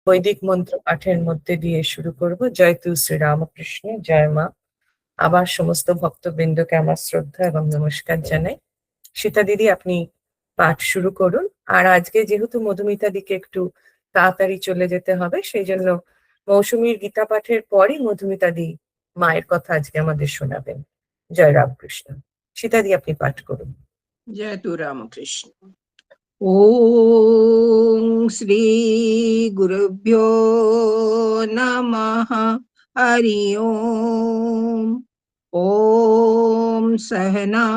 বৈদিক মন্ত্র পাঠের মধ্যে দিয়ে শুরু করব। জয় তু শ্রী রামকৃষ্ণ, জয় মা। আবার সমস্ত ভক্তবৃন্দকে আমার শ্রদ্ধা এবং নমস্কার জানাই। সীতা দিদি, আপনি পাঠ শুরু করুন। আর আজকে যেহেতু মধুমিতা দিকে একটু তাড়াতাড়ি চলে যেতে হবে, সেই জন্য মৌসুমীর গীতা পাঠের পরই মধুমিতা দি মায়ের কথা আজকে আমাদের শোনাবেন। জয় রামকৃষ্ণ। সীতা দি, আপনি পাঠ করুন। জয় তু রামকৃষ্ণ। ওম শ্রী গুরুভ্যো নমঃ। হরি ওম। ওম সহনা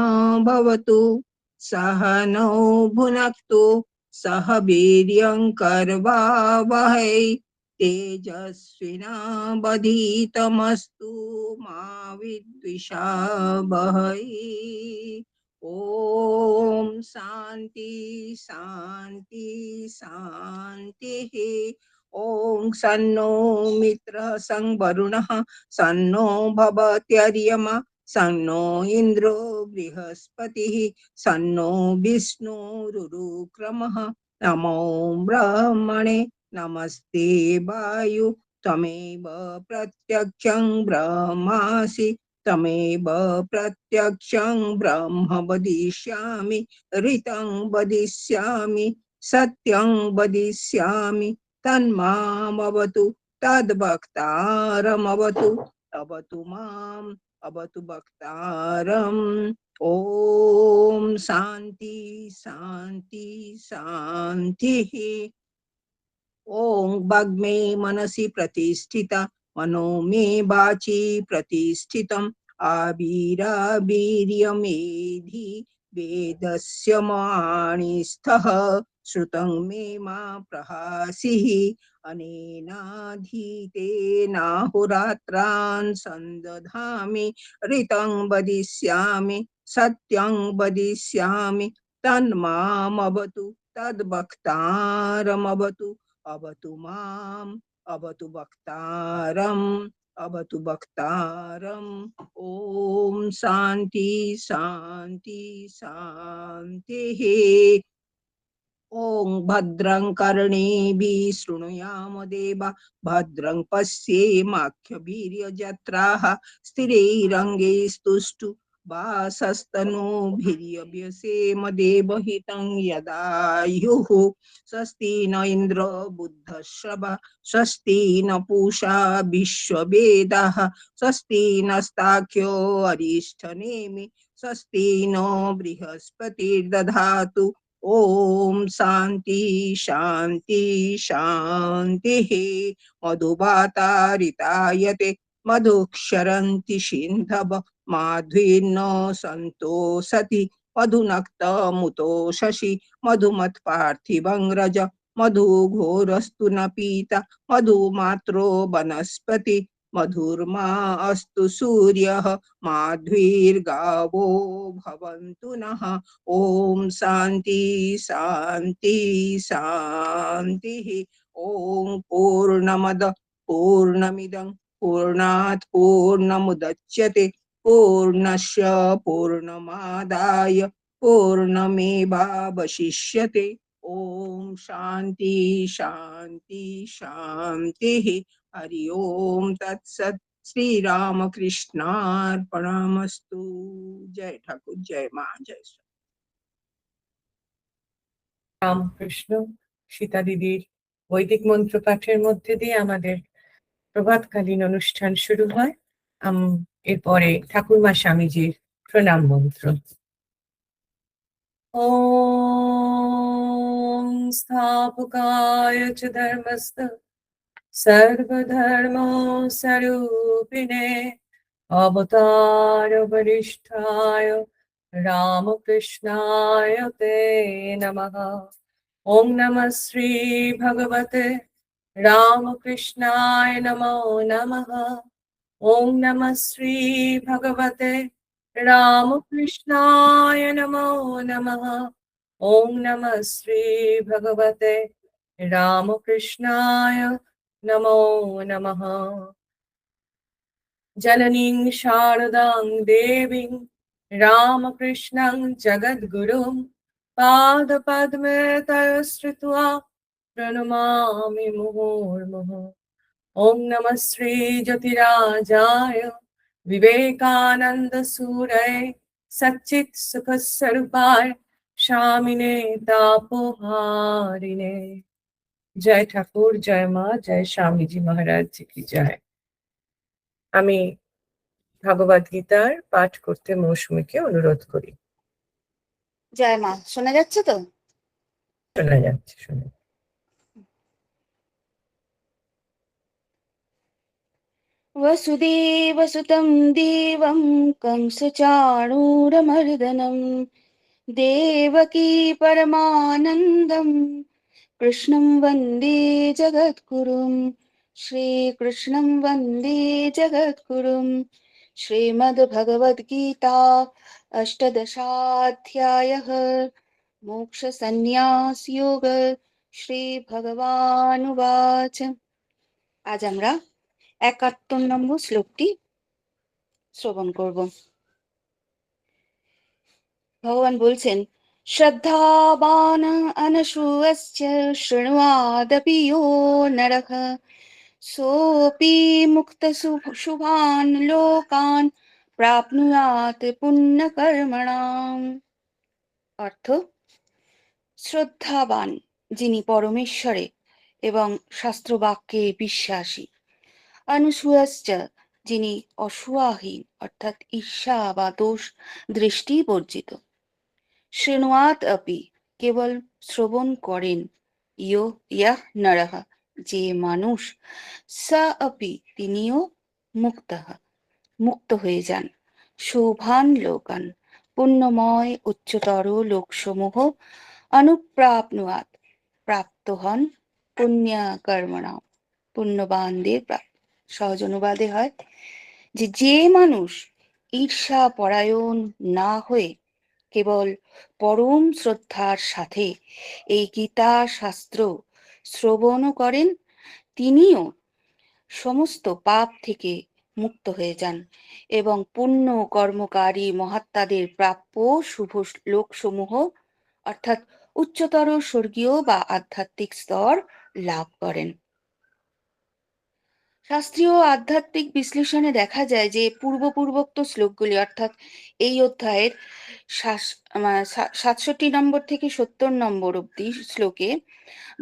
ভবতু, সহনৌ ভুনক্তু, সহ বীর্যং করবাবহৈ, তেজস্বিনাবধীতমস্তু মা বিদ্বিষাবহৈ। ओम शांति शांति शांतिः। ओम सन्नो मित्रः सं वरुणः, सन्नो भवत्यर्यमा, सन्नो इंद्रो बृहस्पतिः, सन्नो विष्णुरुक्रमः। नमो ब्रह्मणे नमस्ते वायु, त्वमेव प्रत्यक्षं ब्रह्मासि, तमेव प्रत्यक्षं ब्रह्म वदिष्यामि, ऋतं वदिष्यामि, सत्यं वदिष्यामि। तन्मामवतु तद्वक्तारमवतु, अवतु माम् अवतु वक्तारम्। ओम शांति शांति शांतिः। ओम वाग्मे मनसि प्रतिष्ठिता, मनो मे वाचि प्रतिष्ठितम्। आविरावीर्यमेधि वेदस्य माणिस्थः, श्रुतं मे मा प्रहासिः। अनेनाधीतेनाहुरात्रान् सन्दधामि, ऋतं वदिष्यामि, सत्यं वदिष्यामि। तन्मामवतु तद्वक्तारमवतु, अवतु माम् अवतु वक्तारम्, अवतु वक्तारम्। ओम शांति शांति शांतिः। ओम भद्रं कर्णेभिः शृणुयाम देवा, भद्रं पश्येमाक्षभिर्यजत्राः, स्थिरैरङ्गैस्तुष्टु वासस्तनूभिर्यव्यसेम देवहितं यदायुः। स्वस्ति न इन्द्रो बुद्धश्रवा, स्वस्ति न पूषा विश्ववेदाः, स्वस्ति नस्ताख्यो अरिष्ठनेमि, स्वस्ति नो बृहस्पतिर्दधातु। ओम शांति शांति शांतिः। मधुवातारितायते मधुक्षरन्ति सिन्धव, माध्वीर्नो सन्तोषति मधुनक्तमुतो शशि। मधुमत्पार्थिवं रज, मधुघोरस्तु न पीता, मधुमात्रो वनस्पति, मधुर्मा अस्तु सूर्यः, माध्वीर्गावो भवन्तु नः। ओम शांति शांति शांतिः। ओम पूर्णमद पूर्णमिदं पूर्णात् पूर्णमुदच्यते, पूर्णस्य पूर्णमादाय पूर्णमेवावशिष्यते। ओम शांति शांति शांतिः। हरि ओम तत्सत्। श्री रामकृष्णार्पणमस्तु। जय ठाकुर, जय मां, जय श्री রামকৃষ্ণ। সীতা দিদির বৈদিক মন্ত্র পাঠের মধ্যে দিয়ে আমাদের প্রভাতকালীন অনুষ্ঠান শুরু হয়। এরপরে ঠাকুরমা স্বামীজির প্রণাম মন্ত্র। ওম স্থাপকায় চ ধর্মস্য, সর্বধর্ম স্বরূপিণে, অবতার বরিষ্ঠায় রামকৃষ্ণায় তে নমঃ। ওম নমঃ শ্রী ভগবতে রামকৃষ্ণায় নমো নমঃ। ওম নমঃ শ্রী ভগবতে রামকৃষ্ণায় নমো নমঃ। ওম নমঃ শ্রী ভগবতে রামকৃষ্ণায় নমো নমঃ। जननीं शारदां देवीं रामकृष्णं जगद्गुरुं पादपद्मे तयोः श्रित्वा प्रणमामि मुहुर्मुहुः। ॐ नमः श्री ज्योतिराजाय विवेकानन्दसूरये सच्चित् सुखस्वरूपाय स्वामिने तापोहारिणे। জয় ঠাকুর, জয় মা, জয় স্বামীজি মহারাজ জি কি জয়। আমি ভগবদ গীতার পাঠ করতে মৌসুমীকে অনুরোধ করি। জয় মা, শোনা যাচ্ছে তো? শোনা যাচ্ছে, শোনা। वसुदेवसुतं देवं कंसचाणूरमर्दनं देवकी परमानन्दं कृष्णं वन्दे जगद्गुरुं। श्रीकृष्णं वन्दे जगद्गुरुं। श्रीमद्भगवद्गीता अष्टदशाध्यायः मोक्षसन्न्यासयोग। श्रीभगवानुवाच। আজ আমরা ৭১ নম্বর শ্লোকটি শ্রবণ করব। ভগবান বলছেন, শ্রদ্ধাবান অনশূয়শ্চ শৃণুয়াদপি ইয়ো নরঃ সোপি মুক্ত শুভান লোকান প্রাপ্নুয়াত পুণ্যকর্মণাম। অর্থ, শ্রদ্ধাবান যিনি পরমেশ্বরে এবং শাস্ত্রবাক্যে বিশ্বাসী, অনুসূয়শ্চ যিনি অসূয়াহীন অর্থাৎ ঈর্ষা বা দোষ দৃষ্টি বর্জিত, শৃণুয়াত আপি কেবল শ্রবণ করেন, ইয়ঃ নরঃ যে মানুষ, স আপি তিনিও মুক্তঃ মুক্ত হয়ে যান, শুভান লোকান পুণ্যময় উচ্চতর লোকসমূহ, অনুপ্রাপ্নুয়াত প্রাপ্ত হন, পুণ্যকর্মণাম পুণ্যবানদের প্রাপ্ত। সহজ অনুবাদে হয় যে যে মানুষ ঈর্ষা পরায়ণ না হয়ে কেবল পরম শ্রদ্ধার সাথে এই গীতা শাস্ত্র শ্রবণ করেন, তিনিও সমস্ত পাপ থেকে মুক্ত হয়ে যান এবং পুণ্য কর্মকারী মহাত্মাদের প্রাপ্য শুভ লোকসমূহ অর্থাৎ উচ্চতর স্বর্গীয় বা আধ্যাত্মিক স্তর লাভ করেন। শাস্ত্রীয় আধ্যাত্মিক বিশ্লেষণে দেখা যায় যে পূর্বোক্ত শ্লোকগুলি অর্থাৎ এই অধ্যায়ের ৬৭ নম্বর থেকে ৭০ নম্বর অবধি শ্লোকে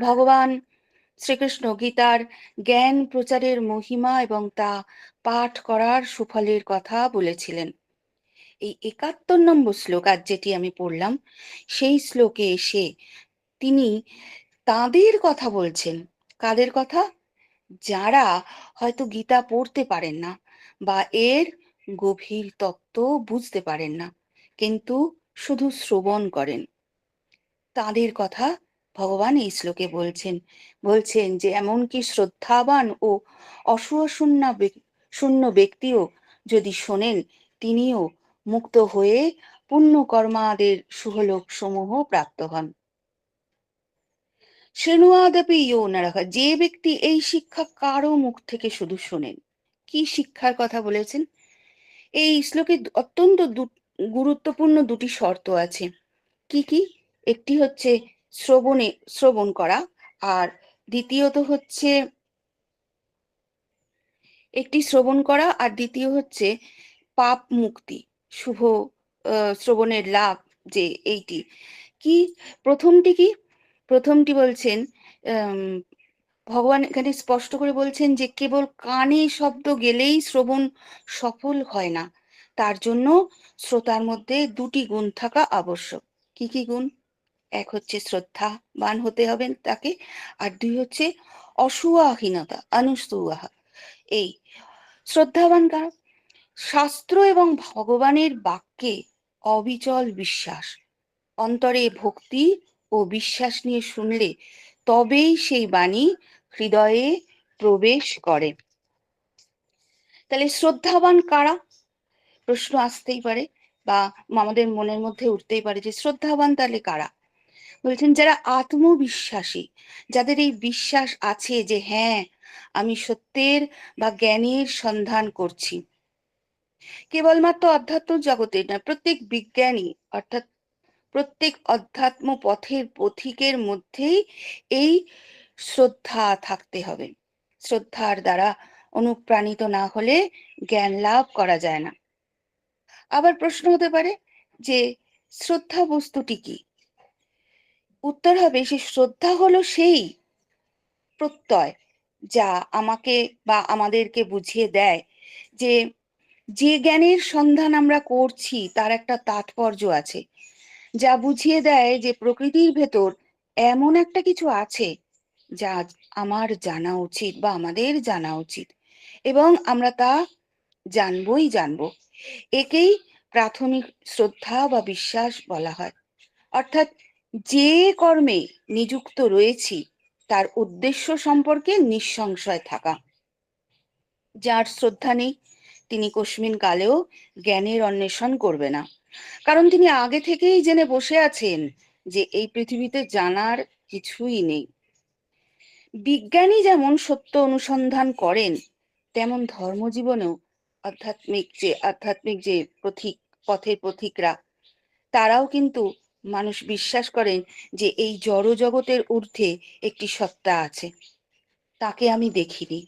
ভগবান শ্রীকৃষ্ণ গীতার জ্ঞান প্রচারের মহিমা এবং তা পাঠ করার সুফলের কথা বলেছিলেন। এই ৭১ নম্বর শ্লোক আজ যেটি আমি পড়লাম, সেই শ্লোকে এসে তিনি তাদের কথা বলছেন। কাদের কথা? যারা হয়তো গীতা পড়তে পারেন না বা এর গভীর তত্ত্ব বুঝতে পারেন না, কিন্তু শুধু শ্রবণ করেন, তাদের কথা ভগবান এই শ্লোকে বলছেন যে এমনকি শ্রদ্ধাবান ও অসূয়া শূন্য ব্যক্তিও যদি শোনেন, তিনিও মুক্ত হয়ে পুণ্য কর্মাদের শুভলোক সমূহ প্রাপ্ত হন। শৃণুয়াদপি ইয়ো নরঃ যে ব্যক্তি এই শিক্ষা কারো মুখ থেকে শুধু শোনেন। কি শিক্ষার কথা বলেছেন? এই শ্লোকে অত্যন্ত গুরুত্বপূর্ণ দুটি শর্ত আছে। কি কি? একটি হচ্ছে শ্রবণ করা, আর দ্বিতীয়ত হচ্ছে পাপ মুক্তি, শুভ শ্রবণের লাভ। যে এইটি কি? প্রথমটি কি? প্রথমটি বলছেন, ভগবান এখানে স্পষ্ট করে বলছেন যে কেবল কানে শব্দ গেলেই শ্রবণ সফল হয় না, তার জন্য শ্রোতার মধ্যে দুটি গুণ থাকা আবশ্যক। কি কি গুণ? এক হচ্ছে শ্রদ্ধাবান হতে হবে তাকে, আর দুই হচ্ছে অসূয়াহীনতা, অনুসূয়াহা। এই শ্রদ্ধাবান কারা? শাস্ত্র এবং ভগবানের বাক্যে অবিচল বিশ্বাস, অন্তরে ভক্তি ও বিশ্বাস নিয়ে শুনলে তবেই সেই বাণী হৃদয়ে প্রবেশ করে। তাহলে শ্রদ্ধাবান কারা? প্রশ্ন আসতেই পারে বা আমাদের মনের মধ্যে উঠতেই পারে যে শ্রদ্ধাবান তাহলে কারা? বলছেন যারা আত্মবিশ্বাসী, যাদের এই বিশ্বাস আছে যে হ্যাঁ, আমি সত্যের বা জ্ঞানের সন্ধান করছি। কেবলমাত্র অধ্যাত্ম জগতে না, প্রত্যেক বিজ্ঞানী অর্থাৎ প্রত্যেক অধ্যাত্ম পথের পথিকের মধ্যেই এই শ্রদ্ধা থাকতে হবে। শ্রদ্ধার দ্বারা অনুপ্রাণিত না হলে জ্ঞান লাভ করা যায় না। আবার প্রশ্ন হতে পারে যে শ্রদ্ধা বস্তুটি কি? উত্তর হবে সে শ্রদ্ধা হলো সেই প্রত্যয় যা আমাকে বা আমাদেরকে বুঝিয়ে দেয় যে যে জ্ঞানের সন্ধান আমরা করছি তার একটা তাৎপর্য আছে, যা বুঝিয়ে দেয় যে প্রকৃতির ভেতর এমন একটা কিছু আছে যা আমার জানা উচিত বা আমাদের জানা উচিত, এবং আমরা তা জানবই জানবো। একেই প্রাথমিক শ্রদ্ধা বা বিশ্বাস বলা হয়। অর্থাৎ যে কর্মে নিযুক্ত রয়েছি তার উদ্দেশ্য সম্পর্কে নিঃসংশয় থাকা। যার শ্রদ্ধা নেই তিনি কস্মিন কালেও জ্ঞানের অন্বেষণ করবে না, কারণ তিনি আগে থেকেই জেনে বসে আছেন যে এই পৃথিবীতে জানার কিছুই নেই। বিজ্ঞানী যেমন সত্য অনুসন্ধান করেন, তেমন ধর্মজীবনেও আধ্যাত্মিক যে পথের পথিকরা, তারাও কিন্তু মানুষ বিশ্বাস করেন যে এই জড় জগতের ঊর্ধ্বে একটি সত্তা আছে। তাকে আমি দেখিনি,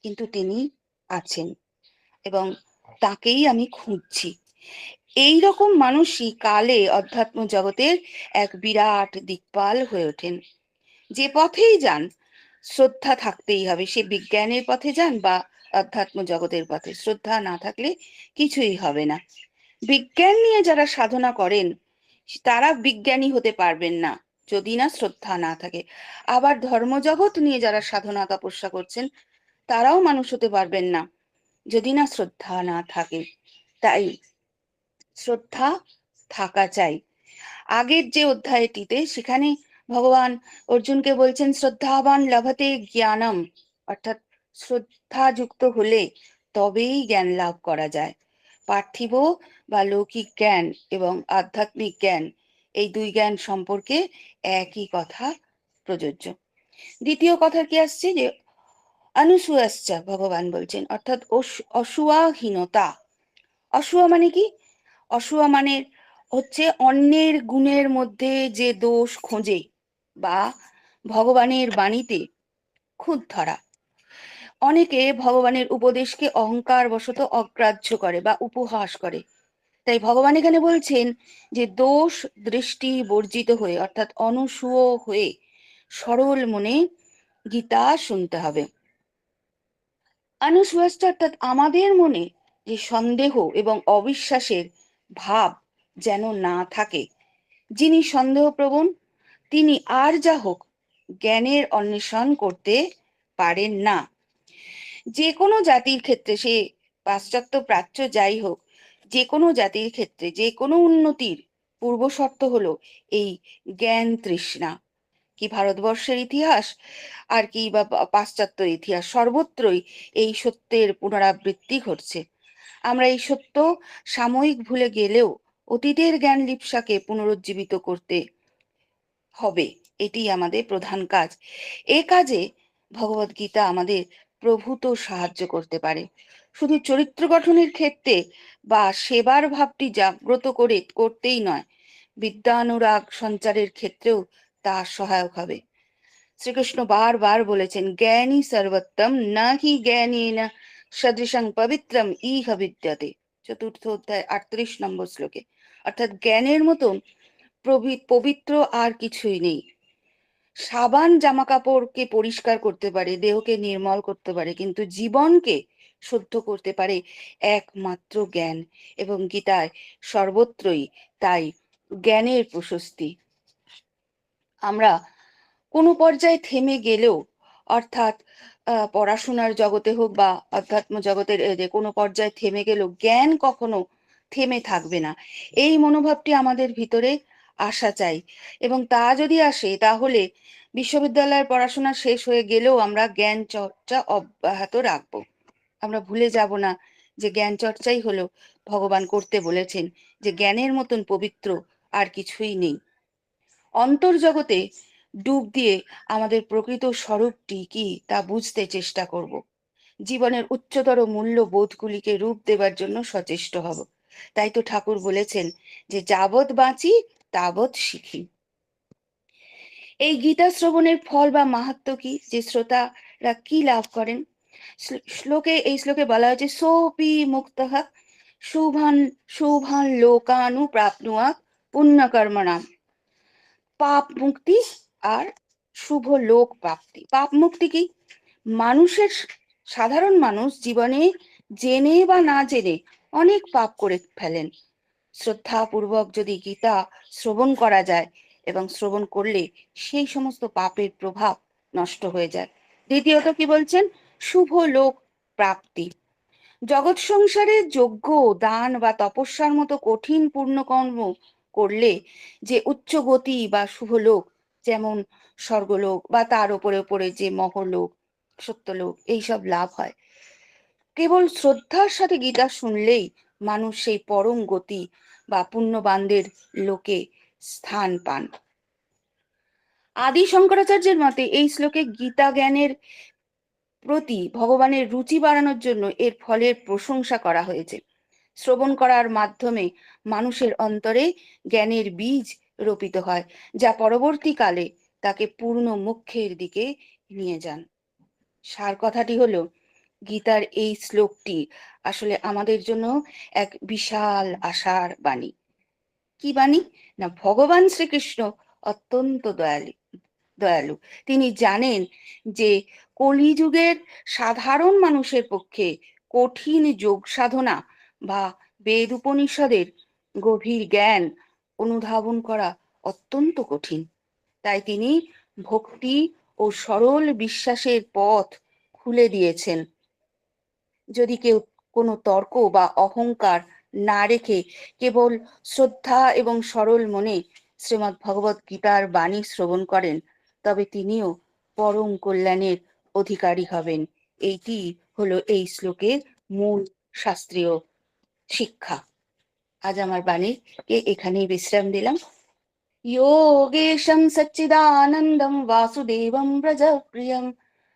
কিন্তু তিনি আছেন এবং তাকেই আমি খুঁজছি। এই রকম মানুষই কালে অধ্যাত্ম জগতের এক বিরাট দিকপাল হয়ে ওঠেন। যে পথেই যান শ্রদ্ধা থাকতেই হবে, সে বিজ্ঞানের পথে যান বা অধ্যাত্ম জগতের পথে, শ্রদ্ধা না থাকলে কিছুই হবে না। বিজ্ঞান নিয়ে যারা সাধনা করেন তারা বিজ্ঞানী হতে পারবেন না যদি না শ্রদ্ধা না থাকে। আবার ধর্মজগৎ নিয়ে যারা সাধনা তপস্যা করছেন তারাও মানুষ হতে পারবেন না যদি না শ্রদ্ধা না থাকে। তাই শ্রদ্ধা থাকা চাই। আগের যে অধ্যায়টিতে সেখানে ভগবান অর্জুনকে বলছেন শ্রদ্ধাবান লভতে জ্ঞানম, অর্থাৎ শ্রদ্ধা যুক্ত হলে তবেই জ্ঞান লাভ করা যায়। পার্থিব বা লৌকিক জ্ঞান এবং আধ্যাত্মিক জ্ঞান, এই দুই জ্ঞান সম্পর্কে একই কথা প্রযোজ্য। দ্বিতীয় কথা কি আসছে যে অনুসূয়াশ্চ, ভগবান বলছেন, অর্থাৎ অসূয়াহীনতা। অসূয়া মানে কি? অসূয়া মানে হচ্ছে অন্যের গুণের মধ্যে যে দোষ খোঁজে বা ভগবানের বাণীতে খুঁত ধরা। অনেকে ভগবানের উপদেশকে অহংকার বশত অগ্রাহ্য করে বা উপহাস করে। তাই ভগবান এখানে বলছেন যে দোষ দৃষ্টি বর্জিত হয়ে, অর্থাৎ অনুসূয় হয়ে সরল মনে গীতা শুনতে হবে। অনুসূয়াশ্চ অর্থাৎ আমাদের মনে যে সন্দেহ এবং অবিশ্বাসের ভাব যেন না থাকে। যিনি সন্দেহপ্রবণ তিনি আর যা হোক জ্ঞানের অন্বেষণ করতে পারেন না। যে কোনো জাতির ক্ষেত্রে, সে পাশ্চাত্য প্রাচ্য যাই হোক, যে কোনো জাতির ক্ষেত্রে যে কোনো উন্নতির পূর্ব শর্ত হলো এই জ্ঞান তৃষ্ণা। কি ভারতবর্ষের ইতিহাস আর কি বা পাশ্চাত্য ইতিহাস, সর্বত্রই এই সত্যের পুনরাবৃত্তি ঘটছে। আমরা এই সত্য সাময়িক ভুলে গেলেও অতীতের জ্ঞান লিপ্সাকে পুনরুজ্জীবিত করতে হবে, এটি আমাদের প্রধান কাজ। এ কাজে ভগবদ গীতা আমাদের প্রভূত সাহায্য করতে পারে। শুধু চরিত্র গঠনের ক্ষেত্রে বা সেবার ভাবটি জাগ্রত করতেই নয়, বিদ্যানুরাগ সঞ্চারের ক্ষেত্রেও তা সহায়ক হবে। শ্রীকৃষ্ণ বারবার বলেছেন জ্ঞানী সর্বোত্তম না হি জ্ঞানেন সদৃশং পবিত্রম ইহ বিদ্যতে, চতুর্থ অধ্যায় 38 নম্বর শ্লোকে। অর্থাৎ জ্ঞানের মতন পবিত্র আর কিছুই নেই। সাবান জামা কাপড়কে পরিষ্কার করতে পারে, দেহকে নির্মল করতে পারে, কিন্তু জীবনকে শুদ্ধ করতে পারে একমাত্র জ্ঞান। এবং গীতায় সর্বত্রই তাই জ্ঞানের প্রশস্তি। আমরা কোনো পর্যায়ে থেমে গেলেও, অর্থাৎ পড়াশোনার জগতে হোক বা অধ্যাত্ম জগতের যে কোনো পর্যায়ে থেমে গেলেও জ্ঞান কখনো থেমে থাকবে না, এই মনোভাবটি আমাদের ভিতরে আসা চাই। এবং তা যদি আসে তাহলে বিশ্ববিদ্যালয়ের পড়াশোনা শেষ হয়ে গেলেও আমরা জ্ঞান চর্চা অব্যাহত রাখবো। আমরা ভুলে যাব না যে জ্ঞান চর্চাই হলো ভগবান করতে বলেছেন, যে জ্ঞানের মতন পবিত্র আর কিছুই নেই। অন্তর্জগতে ডুব দিয়ে আমাদের প্রকৃত স্বরূপটি কি তা বুঝতে চেষ্টা করব। জীবনের উচ্চতর মূল্যবোধগুলিকে রূপ দেবার জন্য সচেষ্ট হব। তাই তো ঠাকুর বলেছেন যে যাবৎ বাঁচি তাবৎ শিখি। এই গীতা শ্রবণের ফল বা মাহাত্ম্য কি, যে শ্রোতারা কি লাভ করেন? এই শ্লোকে বলা হয়েছে সোপি মুক্তঃ শুভান শুভান লোকানু প্রাপ্নুয়া পুণ্যকর্মণাম। পাপ মুক্তি আর শুভ লোক প্রাপ্তি। পাপ মুক্তি কি? মানুষের সাধারণ মানুষ জীবনে জেনে বা না জেনে অনেক পাপ করে ফেলেন। শ্রদ্ধাপূর্বক যদি গীতা শ্রবণ করা যায় এবং শ্রবণ করলে সেই সমস্ত পাপের প্রভাব নষ্ট হয়ে যায়। দ্বিতীয়ত কি বলছেন? শুভ লোক প্রাপ্তি। জগৎ সংসারে যজ্ঞ, দান বা তপস্যার মতো কঠিন পূর্ণকর্ম করলে যে উচ্চ গতি বা শুভ লোক, যেমন স্বর্গলোক বা তার উপরে উপরে যে মহলোক, সত্যলোক, এইসব লাভ হয়। কেবল শ্রদ্ধার সাথে গীতা শুনলেই মানুষ সেই পরম গতি বা পুণ্যবানদের লোকে স্থান পান। আদি শঙ্করাচার্যের মতে এই শ্লোকে গীতা জ্ঞানের প্রতি ভগবানের রুচি বাড়ানোর জন্য এর ফলের প্রশংসা করা হয়েছে। শ্রবণ করার মাধ্যমে মানুষের অন্তরে জ্ঞানের বীজ রোপিত হয়, যা পরবর্তীকালে তাকে পূর্ণ মোক্ষের দিকে নিয়ে যান। সার কথাটি হলো, গীতার এই শ্লোকটি আসলে আমাদের জন্য এক বিশাল আশার বাণী। কি বাণী? না, ভগবান শ্রীকৃষ্ণ অত্যন্ত দয়ালু। তিনি জানেন যে কলিযুগের সাধারণ মানুষের পক্ষে কঠিন যোগ সাধনা বা বেদ উপনিষদের গভীর জ্ঞান অনুধাবন করা অত্যন্ত কঠিন। তাই তিনি ভক্তি ও সরল বিশ্বাসের পথ খুলে দিয়েছেন। যদি কেউ কোনো তর্ক বা অহংকার না রেখে কেবল শ্রদ্ধা এবং সরল মনে শ্রীমদ্ ভগবত গীতার বাণী শ্রবণ করেন, তবে তিনিও পরম কল্যাণের অধিকারী হবেন। এইটি হলো এই শ্লোকের মূল শাস্ত্রীয় শিক্ষা। আজ আমার বাণীকে এখানেই বিশ্রাম দিলাম। योगेशं सच्चिदानन्दं वासुदेवं व्रजप्रियं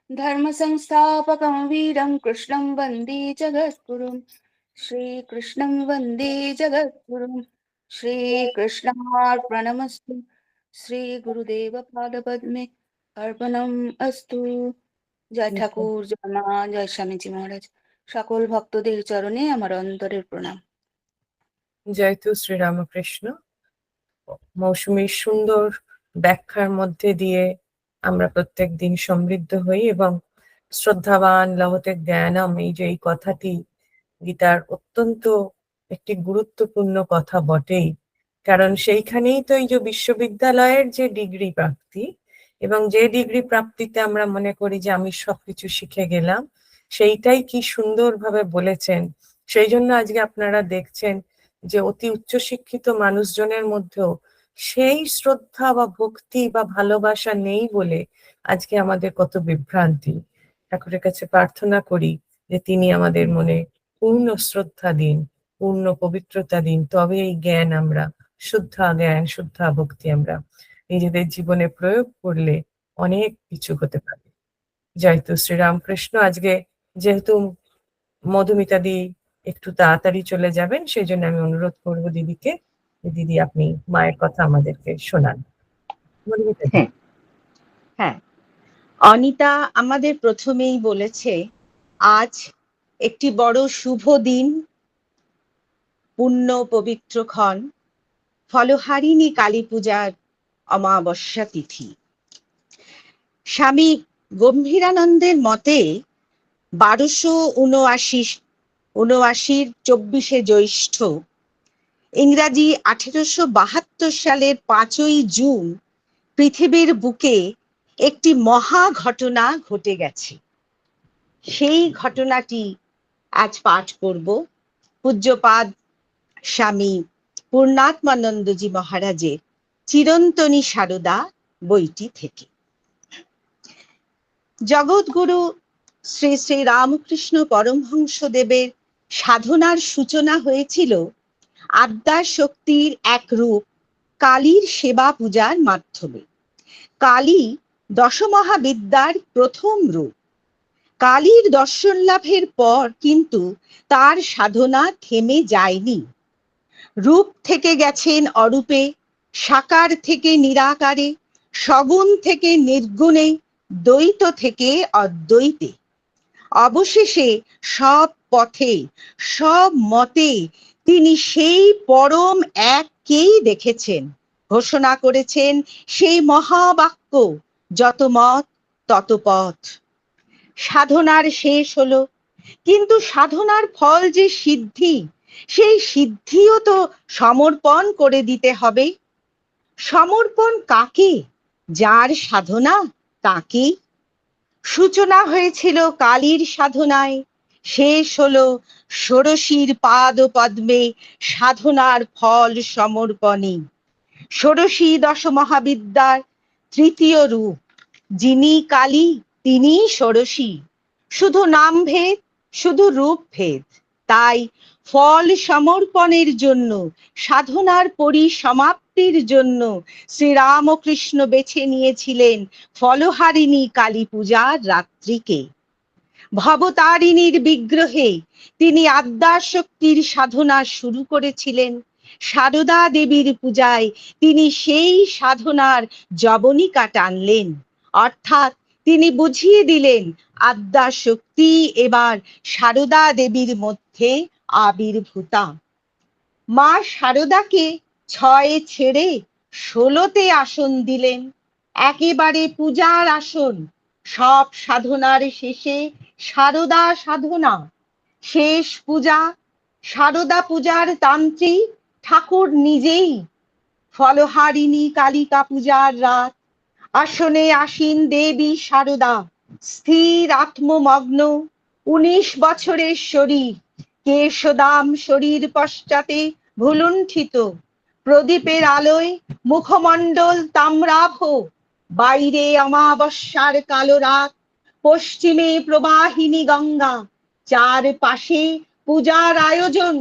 धर्मसंस्थापकं वीरं कृष्णं वन्दे जगद्गुरुं। श्रीकृष्णं वन्दे जगद्गुरुं। श्रीकृष्णार्पणमस्तु। श्रीगुरुदेव पादपद्मे अर्पणम् अस्तु। জয় ঠাকুর, জয় মা, জয় স্বামীজি মহারাজ। সকল ভক্তদের চরণে আমার অন্তরের প্রণাম। জয়তু শ্রীরামকৃষ্ণ। মৌসুমীর সুন্দর ব্যাখ্যার মধ্যে দিয়ে আমরা প্রত্যেক দিন সমৃদ্ধ হই এবং শ্রদ্ধাবান লভতে জ্ঞানম, এই কথাটি গীতার অত্যন্ত একটি গুরুত্বপূর্ণ কথা বটেই। কারণ সেইখানেই তো এই যে বিশ্ববিদ্যালয়ের যে ডিগ্রি প্রাপ্তি, এবং যে ডিগ্রি প্রাপ্তিতে আমরা মনে করি যে আমি সবকিছু শিখে গেলাম, সেইটাই কি সুন্দরভাবে বলেছেন। সেই জন্য আজকে আপনারা দেখছেন যে অতি উচ্চশিক্ষিত মানুষজনের মধ্যেও সেই শ্রদ্ধা বা ভক্তি বা ভালোবাসা নেই বলে আজকে আমাদের কত বিভ্রান্তি। ঠাকুরের কাছে প্রার্থনা করি যে তিনি আমাদের মনে পূর্ণ শ্রদ্ধা দিন, পূর্ণ পবিত্রতা দিন, তবে এই জ্ঞান আমরা, শুদ্ধা জ্ঞান, শুদ্ধা ভক্তি আমরা নিজেদের জীবনে প্রয়োগ করলে অনেক কিছু হতে পারে। জয়তু শ্রীরামকৃষ্ণ। আজকে যেহেতু মধুমিতা দি একটু তাড়াতাড়ি চলে যাবেন, সেই জন্য আমি অনুরোধ করবো দিদিকে, দিদি আপনি মায়ের কথা আমাদেরকে শোনান। মধুমিতা দি। হ্যাঁ, অনিতা আমাদের প্রথমেই বলেছে আজ একটি বড় শুভ দিন, পুণ্য পবিত্র ক্ষণ, ফলহারিণী কালী পূজার অমাবস্যা তিথি। স্বামী গম্ভীরানন্দের মতে 1279 24শে জ্যৈষ্ঠ, ইংরাজি 1872 সালের 5ই জুন পৃথিবীর বুকে একটি মহা ঘটনা ঘটে গেছে। সেই ঘটনাটি আজ পাঠ করব পূজ্যপাদ স্বামী পূর্ণাত্মানন্দজি মহারাজের চিরন্তনী সারদা বইটি থেকে। জগৎগুরু শ্রী শ্রী রামকৃষ্ণ পরমহংসদেবের সাধনার সূচনা হয়েছিল আদ্যার শক্তির এক রূপ কালীর সেবা পূজার মাধ্যমে। কালী দশমহাবিদ্যার প্রথম রূপ। কালীর দর্শন লাভের পর কিন্তু তার সাধনা থেমে যায়নি। রূপ থেকে গেছেন অরূপে, সাকার থেকে নিরাকারে, সগুণ থেকে নির্গুণে, দ্বৈত থেকে অদ্বৈতে। অবশেষে সব পথে, সব মতে তিনি সেই পরম এককেই দেখেছেন, ঘোষণা করেছেন সেই মহাবাক্য, যত মত তত পথ। সাধনার শেষ হলো, কিন্তু সাধনার ফল যে সিদ্ধি, সেই সিদ্ধিও তো সমর্পণ করে দিতে হবে। সমর্পণ কাকে? যার সাধনা তাকেই। সূচনা হয়েছিল কালীর সাধনায়, শেষ হলো ষোড়শীর পাদ পদ্মে সাধনার ফল সমর্পণে। ষোড়শী দশ মহাবিদ্যার তৃতীয় রূপ, যিনি কালী তিনি ষোড়শী। শুধু নাম ভেদ, শুধু রূপ ভেদ। তাই ফল সমর্পণের জন্য, সাধনার পরিসমাপ্তির জন্য শ্রীরামকৃষ্ণ বেছে নিয়েছিলেন ফলহারিণী কালী পূজার রাত্রিকে। ভবতারিণীর বিগ্রহে তিনি আদ্যাশক্তির সাধনা শুরু করেছিলেন। সারদা দেবীর পূজায় তিনি সেই সাধনার জবনিকা টানলেন, অর্থাৎ তিনি বুঝিয়ে দিলেন আদ্যাশক্তি এবার সারদা দেবীর মধ্যে আবির্ভূতা। মা সারদাকে 6 ছেড়ে 16তে আসন দিলেন, একেবারে পূজার আসন। সব সাধনার শেষে সারদা সাধনা, শেষ পূজা। সারদা পূজার তান্ত্রিক ঠাকুর নিজেই। ফলহারিণী কালিকা পূজার রাত, আসনে আসীন দেবী সারদা, স্থির আত্মমগ্ন, 19 বছরের শরীর, কেশদাম শরীর পশ্চাতে ভুলুণ্ঠিত। প্রদীপের আলোয় মুখমণ্ডল তাম্রাভ, বাইরে অমাবস্যার কালো রাত, পশ্চিমে প্রবাহিনী গঙ্গা, চারপাশে পূজার আয়োজন,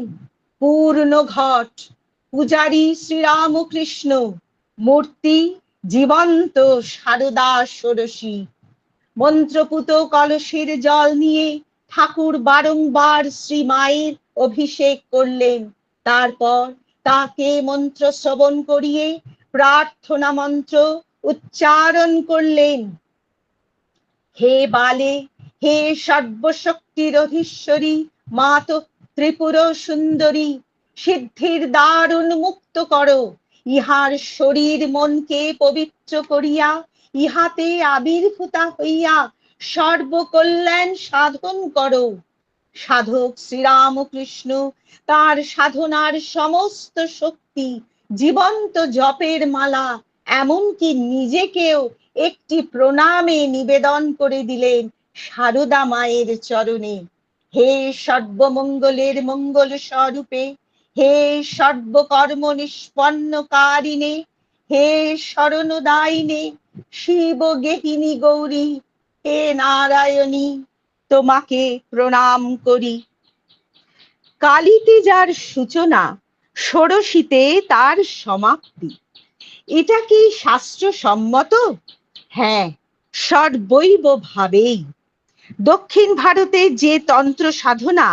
পূর্ণ ঘট। পূজারী শ্রীরামকৃষ্ণ, মূর্তি জীবন্ত সারদা ষোড়শী। মন্ত্রপুত কলসের জল নিয়ে ঠাকুর বারংবার শ্রীমায়ের অভিষেক করলেন। তারপর তাকে মন্ত্র শ্রবণ করিয়ে প্রার্থনা মন্ত্র উচ্চারণ করলেন। হে বালে, হে সর্বশক্তির অধীশ্বরী মাত ত্রিপুর সুন্দরী, সিদ্ধির দ্বার উন্মুক্ত করো, ইহার শরীর মনকে পবিত্র করিয়া ইহাতে আবির্ভূতা হইয়া সর্বকল্যাণ সাধন করো। সাধক শ্রীরামকৃষ্ণ তার সাধনার সমস্ত শক্তি, জীবন্ত জপের মালা, এমনকি নিজেকেও একটি প্রণামে নিবেদন করে দিলেন সারদা মায়ের চরণে। হে সর্বমঙ্গলের মঙ্গল স্বরূপে, হে সর্বকর্ম নিষ্পন্নকারিণে, হে শরণদায়িনে, শিব গেহিনী গৌরী, হে নারায়ণী, তোমাকে প্রণাম করি। কালীতে যার সূচনা, ষোড়শীতে তার সমাপ্তি। এটা কি শাস্ত্রসম্মত? হ্যাঁ, সর্বৈব ভাবেই। দক্ষিণ ভারতে যে তন্ত্র সাধনা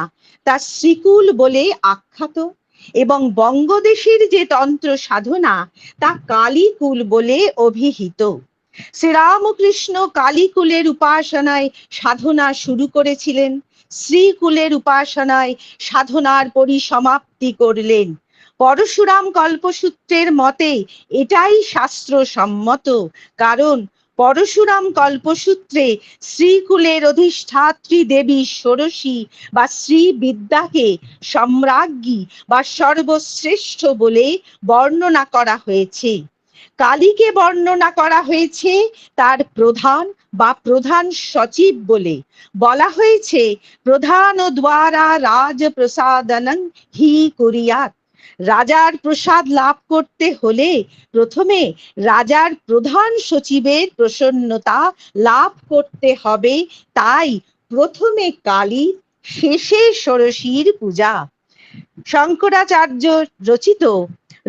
তা শ্রীকুল বলে আখ্যাত, এবং বঙ্গদেশের যে তন্ত্র সাধনা তা কালীকুল বলে অভিহিত। শ্রীরামকৃষ্ণ কালীকুলের উপাসনায় সাধনা শুরু করেছিলেন, শ্রীকুলের উপাসনায় সাধনার পরিসমাপ্তি করলেন। পরশুরাম কল্পসূত্রের মতে এটাই শাস্ত্রসম্মত, কারণ পরশুরাম কল্পসূত্রে শ্রীকুলের অধিষ্ঠাত্রী দেবী ষোড়শী বা শ্রী বিদ্যাকে সম্রাজ্ঞী বা সর্বশ্রেষ্ঠ বলে বর্ণনা করা হয়েছে। কালীকে বর্ণনা করা হয়েছে তার প্রধান বা প্রধান সচিব বলে। বলা হয়েছে প্রধান দ্বারা রাজ প্রসাদনং হি কুরিয়াত। রাজার প্রসাদ লাভ করতে হলে প্রথমে রাজার প্রধান সচিবের প্রসন্নতা লাভ করতে হবে। তাই প্রথমে কালী, শেষে ষোড়শীর পূজা। শঙ্করাচার্য রচিত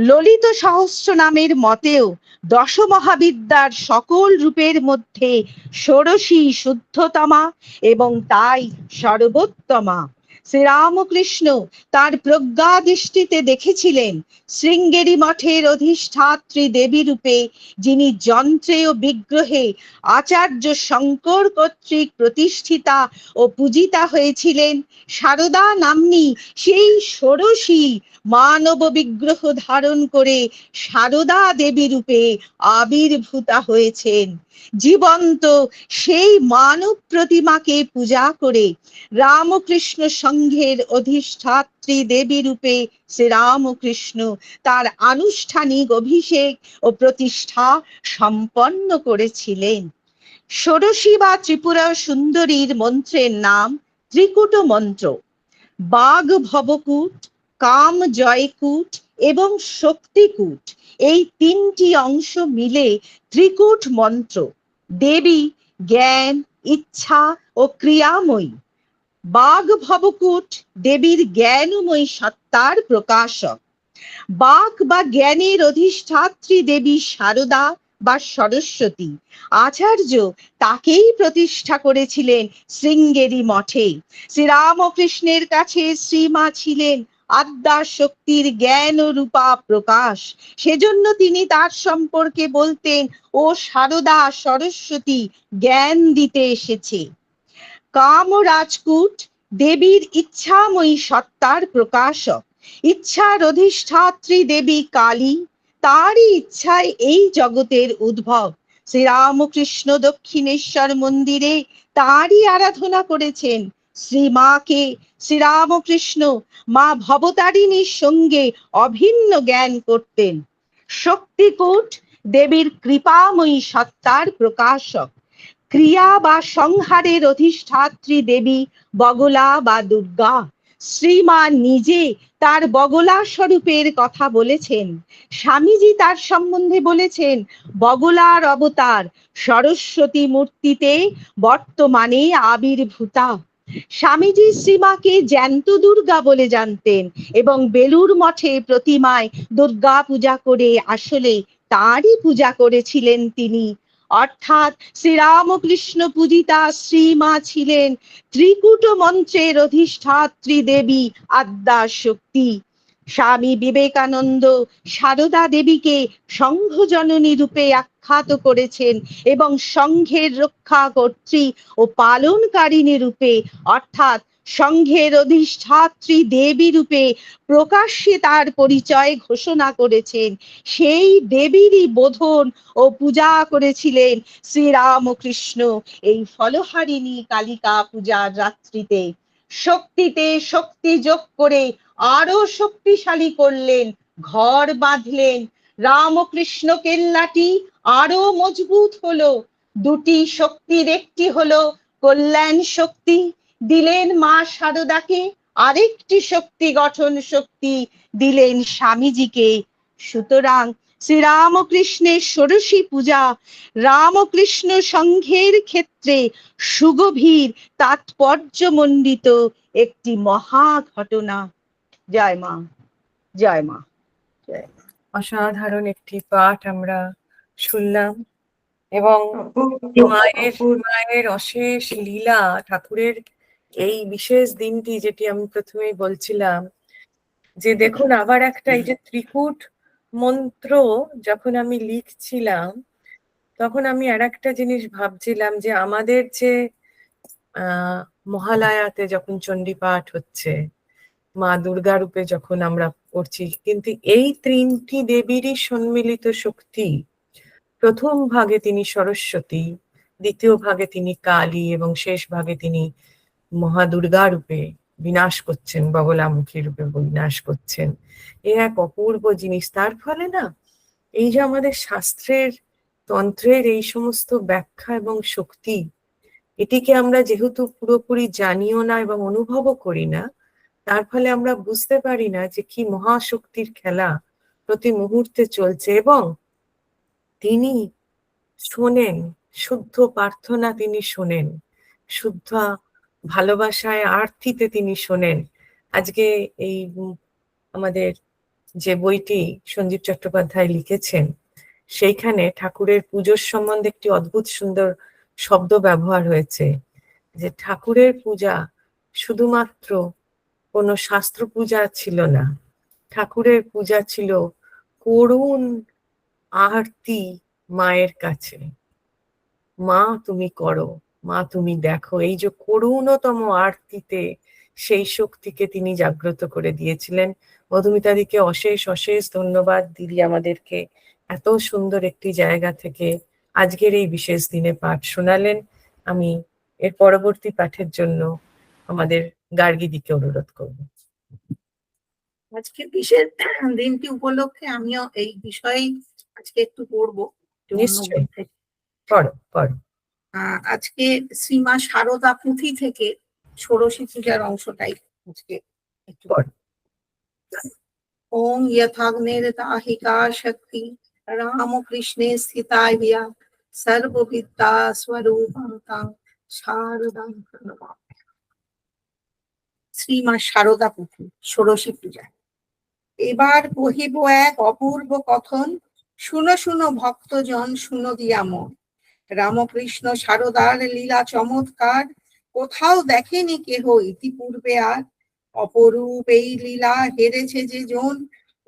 ললিত সহস্র নামের মতেও দশ মহাবিদ্যার সকল রূপের মধ্যে ষোড়শী শুদ্ধতমা এবং তাই সর্বোত্তমা। শ্রীরামকৃষ্ণ তার প্রজ্ঞা দৃষ্টিতে দেখেছিলেন শৃঙ্গেরি মঠের অধিষ্ঠাত্রী দেবী রূপে, যিনি যন্ত্রে ও বিগ্রহে আচার্য শঙ্কর কর্তৃক প্রতিষ্ঠিতা ও পূজিতা হয়েছিলেন, সারদা নাম্নী সেই ষোড়শী মানব বিগ্রহ ধারণ করে সারদা দেবী রূপে আবির্ভূতা হয়েছেন। জীবন্ত সেই মানব প্রতিমাকে পূজা করে রামকৃষ্ণ সংঘের অধিষ্ঠাত্রী দেবী রূপে শ্রীরামকৃষ্ণ তার আনুষ্ঠানিক অভিষেক ও প্রতিষ্ঠা সম্পন্ন করেছিলেন। ষোড়শী বা ত্রিপুরা সুন্দরীর মন্ত্রের নাম ত্রিকুট মন্ত্র। বাঘ ভবকূট, কাম জয়কূট এবং শক্তিকূট, এই তিনটি অংশ মিলে ত্রিকুট মন্ত্র। দেবী জ্ঞান, ইচ্ছা ও ক্রিয়াময়ী। বাঘ ভবকূট দেবীর জ্ঞানময়ী সত্তার প্রকাশক। বাক বা জ্ঞানের অধিষ্ঠাত্রী দেবী সারদা বা সরস্বতী। আচার্য তাকেই প্রতিষ্ঠা করেছিলেন শৃঙ্গেরি মঠে। শ্রীরামকৃষ্ণের কাছে শ্রীমা ছিলেন আদ্যা শক্তির জ্ঞান ও রূপা প্রকাশ। সেজন্য তিনি তার সম্পর্কে বলতেন, ও সারদা সরস্বতী জ্ঞান দিতে এসেছে। কাম রাজকূট দেবীর ইচ্ছাময়ী সত্তার প্রকাশক। ইচ্ছার অধিষ্ঠাত্রী দেবী কালী, তারই ইচ্ছায় এই জগতের উদ্ভব। শ্রীরামকৃষ্ণ দক্ষিণেশ্বর মন্দিরে তারই আরাধনা করেছেন। শ্রীমাকে শ্রীরামকৃষ্ণ মা ভবতারিণীর সঙ্গে অভিন্ন জ্ঞান করতেন। শক্তিকূট দেবীর কৃপাময়ী সত্তার প্রকাশক। ক্রিয়া বা সংহারের অধিষ্ঠাত্রী দেবী বগলা বা দুর্গা। শ্রীমা নিজে তার বগলা স্বরূপের কথা বলেছেন। স্বামীজি তার সম্বন্ধে বলেছেন, বগলার অবতার, সরস্বতী মূর্তিতে বর্তমানে আবির্ভূতা। স্বামীজি শ্রীমাকে জ্যান্ত দুর্গা বলে জানতেন এবং বেলুর মঠে প্রতিমায় দুর্গা পূজা করে আসলে তারই পূজা করেছিলেন তিনি। অর্থাৎ শ্রীরামকৃষ্ণ পূজিতা শ্রীমা ছিলেন ত্রিকুট মন্ত্রের অধিষ্ঠাত্রী দেবী আদ্যা শক্তি। স্বামী বিবেকানন্দ সারদা দেবীকে সংঘ জননী রূপে আখ্যাত করেছেন এবং সংঘের রক্ষাকর্ত্রী ও পালনকারিণী রূপে, অর্থাৎ সংঘের অধিষ্ঠাত্রী দেবী রূপে প্রকাশ্যে তার পরিচয় ঘোষণা করেছেন। সেই দেবীরই বোধন ও পূজা করেছিলেন শ্রীরামকৃষ্ণ এই ফলহারিণী কালিকা পূজার রাত্রিতে। শক্তিতে শক্তি যোগ করে আরো শক্তিশালী করলেন, ঘর বাঁধলেন। রামকৃষ্ণ কেল্লাটি আরো মজবুত হলো। দুটি শক্তির একটি হলো কল্যাণ শক্তি, দিলেন মা সারদাকে। আরেকটি শক্তি গঠন শক্তি দিলেন স্বামীজিকে। সুতরাং শ্রীরামকৃষ্ণের ষোড়শী পূজা রামকৃষ্ণ সংঘের ক্ষেত্রে সুগভীর তাৎপর্যমণ্ডিত একটি মহা ঘটনা। জয় মা, জয় মা। অসাধারণ একটি পাঠ আমরা শুনলাম এবং মায়ের অশেষ লীলা, ঠাকুরের এই বিশেষ দিনটি, যেটি আমি প্রথমেই বলছিলাম যে দেখুন আবার একটা, এই যে ত্রিকুট মন্ত্র যখন আমি লিখছিলাম তখন আমি আর একটা জিনিস ভাবছিলাম যে আমাদের যে মহালয়াতে যখন চণ্ডী পাঠ হচ্ছে, মা দুর্গা রূপে যখন আমরা করছি, কিন্তু এই তিনটি দেবীরই সম্মিলিত শক্তি, প্রথম ভাগে তিনি সরস্বতী, দ্বিতীয় ভাগে তিনি কালী এবং শেষ ভাগে তিনি মহা দুর্গা রূপে বিনাশ করছেন, বগলামুখী রূপে বিনাশ করছেন। এ এক অপূর্ব জিনিস। তার ফলে না, এই যে আমাদের শাস্ত্রের তন্ত্রের এই সমস্ত ব্যাখ্যা এবং শক্তি, এটিকে আমরা যেহেতু পুরোপুরি জানিও না এবং অনুভবও করি না, তার ফলে আমরা বুঝতে পারি না যে কি মহাশক্তির খেলা প্রতি মুহূর্তে চলছে। এবং তিনি শোনেন, শুদ্ধ প্রার্থনা তিনি শোনেন, শুদ্ধ ভালোবাসায় আরতিতে তিনি শোনেন। আজকে এই আমাদের যে বইটি সঞ্জীব চট্টোপাধ্যায় লিখেছেন, সেইখানে ঠাকুরের পুজোর সম্বন্ধে একটি অদ্ভুত সুন্দর শব্দ ব্যবহার হয়েছে, যে ঠাকুরের পূজা শুধুমাত্র কোনো শাস্ত্র পূজা ছিল না, ঠাকুরের পূজা ছিল করুণ আরতি মায়ের কাছে। মা তুমি করো, মা তুমি দেখো, এই যে করুণতম আরতিতে সেই শক্তিকে তিনি জাগ্রত করে দিয়েছিলেন। মধুমিতাদিকে অশেষ অশেষ ধন্যবাদ, দিদি আমাদেরকে এত সুন্দর একটি জায়গা থেকে আজকের এই বিশেষ দিনে পাঠ শোনালেন। আমি এর পরবর্তী পাঠের জন্য আমাদের গার্গীদিকে অনুরোধ করব। আজকে বিশেষ দিনটি উপলক্ষে আমিও এই বিষয়ে আজকে একটু পড়বো অন্য বই থেকে। পড়ো পড়ো। আজকে শ্রীমা সারদা পুঁথি থেকে ষোড়শী পূজার অংশটাই আজকে একটু পড়ো। ওম যথাগ্নির্দাহিকা শক্তি রামকৃষ্ণে স্থিতা হিয়া সর্ববিদ্যা স্বরূপং তাং শারদাং প্রণমামি। শ্রীমা সারদা পুঁথি ষোড়শী পূজা। এবার কহিব এক অপূর্ব কথন, শুনো শুনো ভক্তজন, শুনো দিয়া মন। রামকৃষ্ণ সারদার লীলা চমৎকার, কোথাও দেখেনি কেহ ইতিপূর্বে আর। অপরূপ এই লীলা হেরেছে যে জন,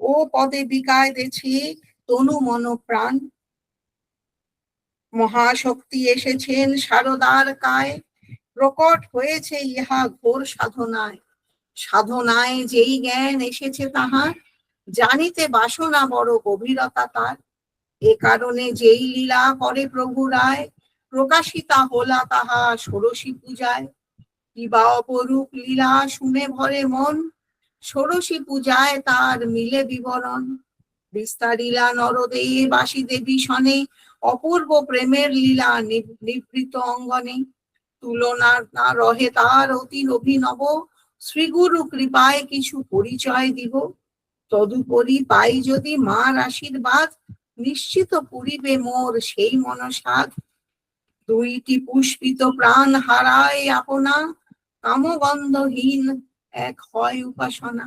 ও পদে বিকায় দেছে তনু মন প্রাণ। মহাশক্তি এসেছেন সারদার কায়, প্রকট হয়েছে ইহা ঘোর সাধনায়। সাধনায় যেই জ্ঞান এসেছে তাহার, জানিতে বাসনা বড় গভীরতা তার। এ কারণে যেই লীলা করে প্রভু রায়, প্রকাশিতা হলা তাহা ষোড়শী পূজায়। কিবা অপরূপ লীলা শুনে ভরে মন, ষোড়শী পূজায় তার মিলে বিবরণ। বিস্তারিলা নরদেব বাসীদেবী সনে, অপূর্ব প্রেমের লীলা নিভৃত অঙ্গনে। তুলনা না রহে তার অতি অভিনব, শ্রীগুরু কৃপায় কিছু পরিচয় দিব। তদুপরি পাই যদি মার আশীর্বাদ, নিশ্চিত পুরিবে মোর সেই মনসাদ। দুইটি পুষ্পিত প্রাণ হারায় আপনা, কামগন্ধহীন এক হয় উপাসনা।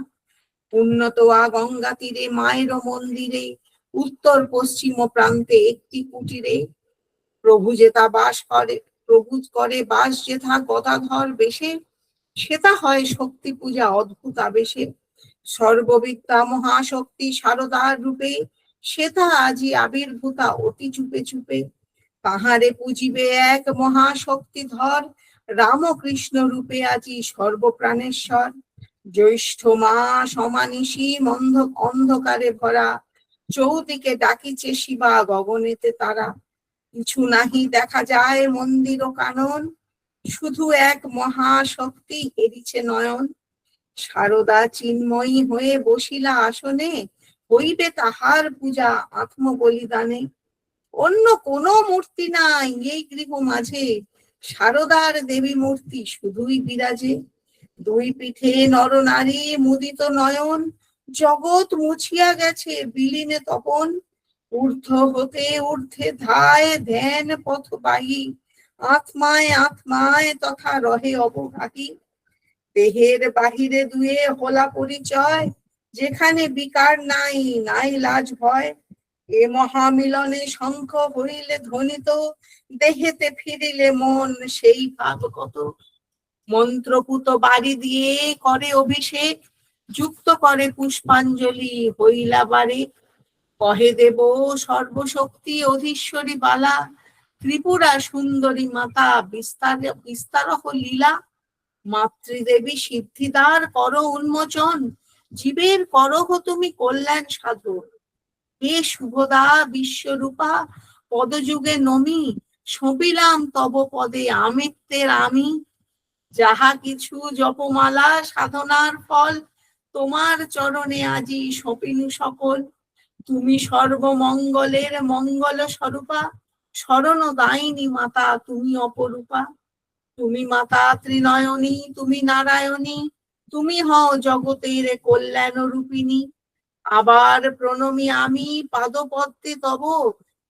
উন্নত গঙ্গা তীরে মায়ের মন্দিরে, উত্তর পশ্চিম প্রান্তে একটি কুটিরে। প্রভু যেথা বাস করে, প্রভু করে বাস যেথা গদাধর বেশে, সেটা হয় শক্তি পূজা অদ্ভুত আবেশে। সর্ববিদ্যা মহাশক্তি সারদার রূপে, সেথা আজি আবির্ভূতা অতি চুপে চুপে। তাহারে পুজিবে এক মহাশক্তিধর, রামকৃষ্ণ রূপে আজি সর্বপ্রাণেশ্বর। জ্যৈষ্ঠ মাস অমানিশি অন্ধকারে ভরা, চৌদিকে ডাকিছে শিবা গগনেতে তারা। কিছু নাহি দেখা যায় মন্দির ও কানন, শুধু এক মহাশক্তি হেরিছে নয়ন। সারদা চিন্ময়ী হয়ে বসিলা আসনে, হইবে তাহার পূজা আত্ম বলিদানে। অন্য কোনো মূর্তি নাই এই গৃহ মাঝে, সারদার দেবী মূর্তি শুধুই বিরাজে। দুই পিঠে নরনারী মুদিত নয়ন, জগৎ মুছিয়া গেছে বিলীনে তপন। ঊর্ধ্ব হতে ঊর্ধ্বে ধায় ধ্যান পথবাহী, আত্মায় আত্মায় তথা রহে অবগাহী। দেহের বাহিরে দুয়ে হলা পরিচয়, যেখানে বিকার নাই নাই লাজ ভয়। এ মহামিলনে শঙ্খ হইলে ধ্বনিত, দেহেতে ফিরিলে মন সেই ভাব কত। মন্ত্রপুত বাড়ি দিয়ে করে অভিষেক, যুক্ত করে পুষ্পাঞ্জলি হইলা বারে। কহে দেব সর্বশক্তি অধীশ্বরী বালা, ত্রিপুরা সুন্দরী মাতা বিস্তারহ লীলা। মাতৃদেবী সিদ্ধিদার কর উন্মোচন, জীবের করহ তুমি কল্যাণ সাধন। হে শুভদা বিশ্বরূপা পদযুগে নমি, সপিলাম তব পদে আমিত্বের আমি। যাহা কিছু জপমালা সাধনার ফল, তোমার চরণে আজি সপিনু সকল। তুমি সর্বমঙ্গলের মঙ্গল স্বরূপা, শরণ দায়িনী মাতা তুমি অপরূপা। তুমি মাতা ত্রিনয়নী, তুমি নারায়ণী, তুমি হও জগতের কল্যাণ রূপিণী। আবার প্রণমী আমি পাদপদ্মে তব,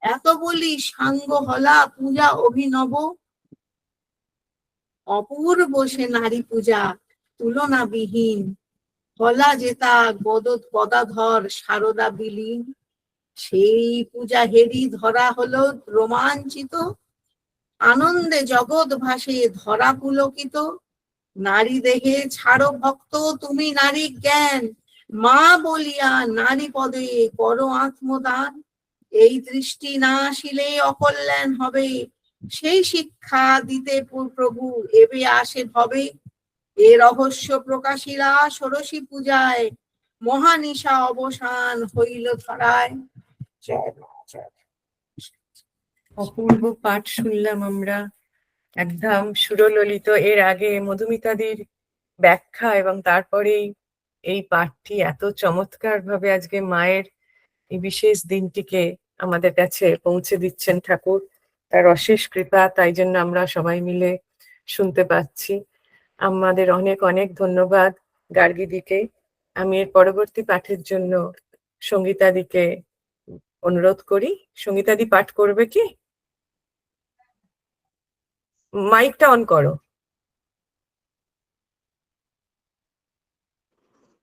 এত বলি সাঙ্গ হলা পূজা অভিনব। অপূর্ব সে নারী পূজা তুলনা বিহীন, হলা যেতা গদাধর সারদা বিলীন। সেই পূজা হেরি ধরা হলো রোমাঞ্চিত, আনন্দে জগৎ ভাসে ধরা পুলকিত। নারী দেহে ছাড়ো ভক্ত তুমি নারী জ্ঞান, মা বলিয়া নারী পদে করো আত্মদান। এই দৃষ্টি না আসিলে অকল্যাণ হবে, সেই শিক্ষা দিতে প্রভু এবে আসে ভবে। এ রহস্য প্রকাশিলা ষোড়শী পূজায়, মহানিশা অবসান হইল ধরায়। জয় মা, জয় মা। অপূর্ব পাঠ শুনলাম আমরা, একদম সুরললিত। এর আগে মধুমিতাদির ব্যাখ্যা এবং তারপরেই এই পাঠটি এত চমৎকার ভাবে আজকে মায়ের এই বিশেষ দিনটিকে আমাদের কাছে পৌঁছে দিচ্ছেন ঠাকুর, তার অশেষ কৃপা। তাই জন্য আমরা সবাই মিলে শুনতে পাচ্ছি। আমাদের অনেক অনেক ধন্যবাদ গার্গীদিকে। আমি এর পরবর্তী পাঠের জন্য সঙ্গীতাদিকে অনুরোধ করি। সঙ্গীতাদি পাঠ করবে কি? মাইকটা অন করো।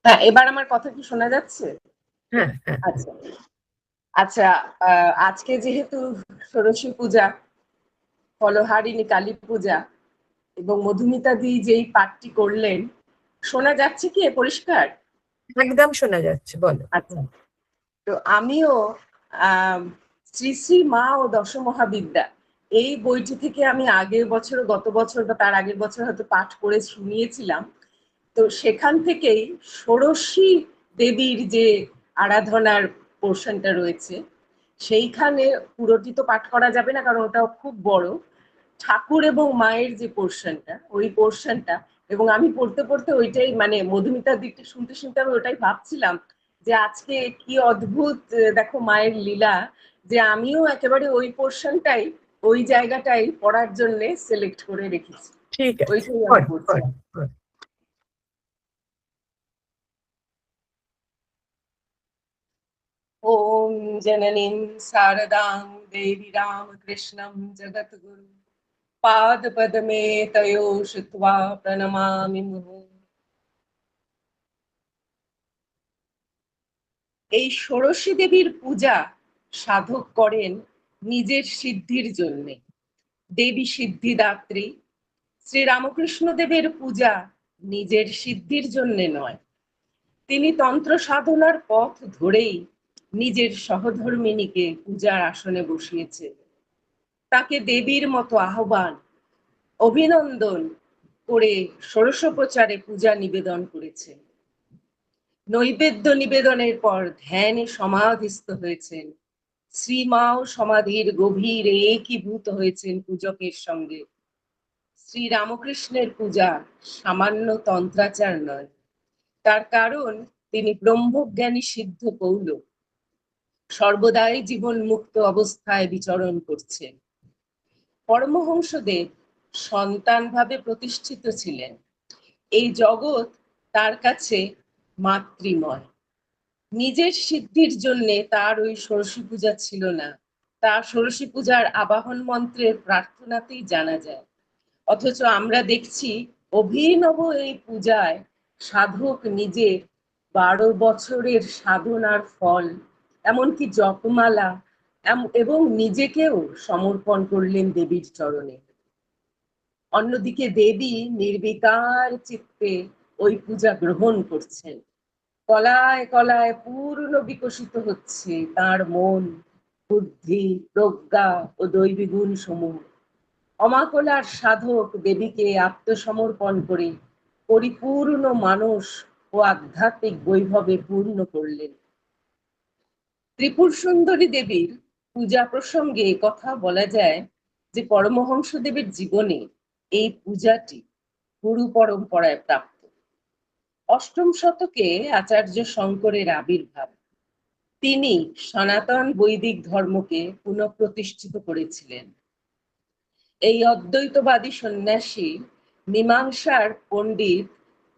হ্যাঁ, এবার আমার কথা কি শোনা যাচ্ছে? হ্যাঁ হ্যাঁ। আচ্ছা আচ্ছা, আজকে যেহেতু ষোড়শী পূজা, ফলহারিণী কালী পূজা, এবং মধুমিতা দি যেই পাঠটি করলেন, শোনা যাচ্ছে কি পরিষ্কার? একদম শোনা যাচ্ছে, বলো। আচ্ছা, তো আমিও শ্রী শ্রী মা ও দশমহাবিদ্যা এই বইটি থেকে আমি আগের বছর, গত বছর বা তার আগের বছর হয়তো পাঠ করে শুনিয়েছিলাম। তো সেখান থেকেই ষোড়শী দেবীর যে আরাধনার পোর্শনটা রয়েছে, সেইখানে পুরোটি তো পাঠ করা যাবে না, কারণ ওটাও খুব বড়। ঠাকুর এবং মায়ের যে পোর্শনটা, ওই পোর্শনটা, এবং আমি পড়তে পড়তে ওইটাই, মানে মধুমিতার দিকটা শুনতে শুনতে আমি ওটাই ভাবছিলাম যে আজকে কি অদ্ভুত দেখো মায়ের লীলা, যে আমিও একেবারে ওই পোর্শনটাই, ওই জায়গাটাই পড়ার জন্য সিলেক্ট করে রেখেছি। ঠিক আছে, ওইটাই আমি পড়ছিলাম। ওম জননীম শারদাং দেবী রামকৃষ্ণম জগদ্গুরু পাদ পদ্মে তয়ো শ্রুত্বা প্রণমামি মুহুঃ। এই ষোড়শী দেবীর পূজা সাধক করেন নিজের সিদ্ধির জন্য। দেবী সিদ্ধিদাত্রী। শ্রী রামকৃষ্ণ দেবের পূজা নিজের সিদ্ধির জন্য নয়, তিনি তন্ত্র সাধনার পথ ধরেই নিজের সহধর্মিণীকে পূজার আসনে বসিয়েছে। তাকে দেবীর মতো আহ্বান, অভিনন্দন করে ষোড়শোপচারে পূজা নিবেদন করেছে। নৈবেদ্য নিবেদনের পর ধ্যানে সমাধিস্থ হয়েছেন। শ্রীমাও সমাধির গভীরে একীভূত হয়েছেন পূজকের সঙ্গে। শ্রী রামকৃষ্ণের পূজা সামান্য তন্ত্রাচার নয়, তার কারণ তিনি ব্রহ্মজ্ঞানী সিদ্ধ কৌল, সর্বদাই জীবন মুক্ত অবস্থায় বিচরণ করছেন। পরমহংসদেব সন্তান ভাবে প্রতিষ্ঠিত ছিলেন। এই জগৎ তার কাছে মাতৃময়। নিজের সিদ্ধির জন্য তার ওই ষোড়শী পূজা ছিল না, তার ষোড়শী পূজার আবাহন মন্ত্রের প্রার্থনাতেই জানা যায়। অথচ আমরা দেখছি অভিনব এই পূজায় সাধক নিজের 12 বছরের সাধনার ফল, এমনকি জপমালা এবং নিজেকেও সমর্পণ করলেন দেবীর চরণে। অন্যদিকে দেবী নির্বিকার চিত্তে ওই পূজা গ্রহণ করছেন। কলায় কলায় পূর্ণ বিকশিত হচ্ছে তার মন, বুদ্ধি, প্রজ্ঞা ও দৈবী গুণ সমূহ। অমাকলার সাধক দেবীকে আত্মসমর্পণ করে পরিপূর্ণ মানস ও আধ্যাত্মিক বৈভবে পূর্ণ করলেন। ত্রিপুর সুন্দরী দেবীর পূজা প্রসঙ্গে কথা বলা যায় যে পরমহংস দেবের জীবনে এই পূজাটি গুরু পরম্পরায় প্রাপ্ত। অষ্টম শতকে আচার্য শঙ্করের আবির্ভাব, তিনি সনাতন বৈদিক ধর্মকে পুনঃপ্রতিষ্ঠিত করেছিলেন। এই অদ্বৈতবাদী সন্ন্যাসী মীমাংসার পণ্ডিত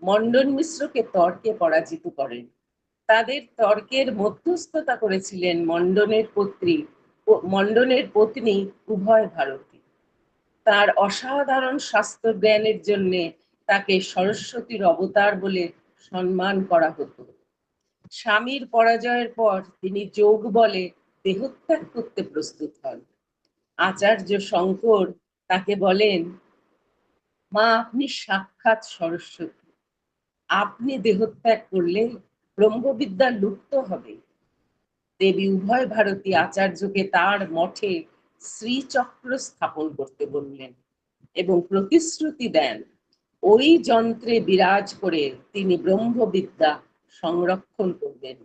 মণ্ডন মিশ্রকে তর্কে পরাজিত করেন। তাদের তর্কের মধ্যস্থতা করেছিলেন মণ্ডনের পত্নী উভয় ভারতী। তার অসাধারণ শাস্ত্র জ্ঞানের জন্য তাকে সরস্বতীর অবতার বলে সম্মান করা হতো। স্বামীর পরাজয়ের পর তিনি যোগ বলে দেহত্যাগ করতে প্রস্তুত হন। আচার্য শঙ্কর তাকে বলেন, মা আপনি সাক্ষাৎ সরস্বতী, আপনি দেহত্যাগ করলে ব্রহ্মবিদ্যা লুপ্ত হবে। দেবী উভয় ভারতী আচার্যকে তার মঠে শ্রীচক্র স্থাপন করতে বললেন এবং প্রতিশ্রুতি দেন ওই যন্ত্রে বিরাজ করে তিনি ব্রহ্মবিদ্যা সংরক্ষণ করবেন।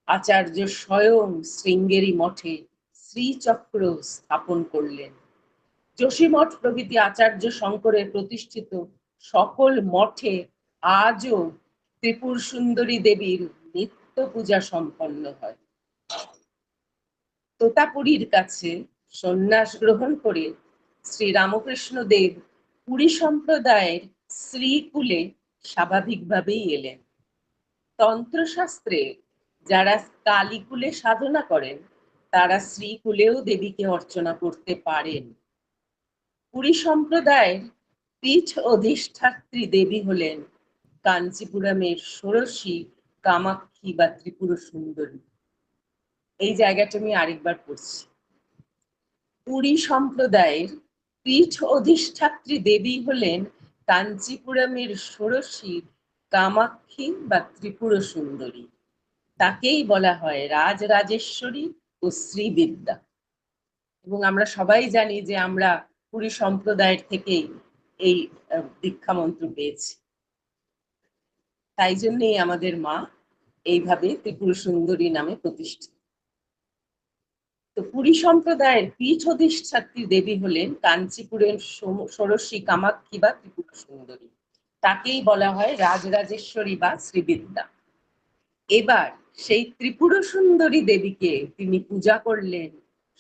আচার্য স্বয়ং শৃঙ্গেরি মঠে শ্রীচক্র স্থাপন করলেন। যোশীমঠ প্রভৃতি আচার্য শঙ্করের প্রতিষ্ঠিত সকল মঠে আজও ত্রিপুর সুন্দরী দেবীর নিত্য পূজা সম্পন্ন হয়। তোতাপুরীর কাছে সন্ন্যাস গ্রহণ করে শ্রী রামকৃষ্ণ দেব পুরী সম্প্রদায়ের শ্রীকুলে স্বাভাবিকভাবেই এলেন। তন্ত্রশাস্ত্রে যারা কালীকুলে সাধনা করেন তারা শ্রীকুলেও দেবীকে অর্চনা করতে পারেন। পুরী সম্প্রদায়ের পীঠ অধিষ্ঠাত্রী দেবী হলেন কাঞ্চিপুরমের ষোড়শী কামাক্ষী বা ত্রিপুর সুন্দরী। এই জায়গাটা আমি আরেকবার পড়ছি। পুরী সম্প্রদায়ের পীঠ অধিষ্ঠাত্রী দেবী হলেন কাঞ্চিপুরমের ষোড়শী কামাক্ষী বা ত্রিপুর সুন্দরী। তাকেই বলা হয় রাজরাজেশ্বরী ও শ্রীবিদ্যা। এবং আমরা সবাই জানি যে আমরা পুরী সম্প্রদায়ের থেকেই এই দীক্ষা মন্ত্র পেয়েছি। তাই জন্যই আমাদের মা এইভাবে ত্রিপুর সুন্দরী নামে প্রতিষ্ঠিত। তো পুরী সম্প্রদায়ের পীঠ অধিষ্ঠাত্রী দেবী হলেন কাঞ্চিপুরের ষোড়শী কামাক্ষী বা ত্রিপুর সুন্দরী। তাকেই বলা হয় রাজরাজেশ্বরী বা শ্রীবিদ্যা। এবার সেই ত্রিপুর সুন্দরী দেবীকে তিনি পূজা করলেন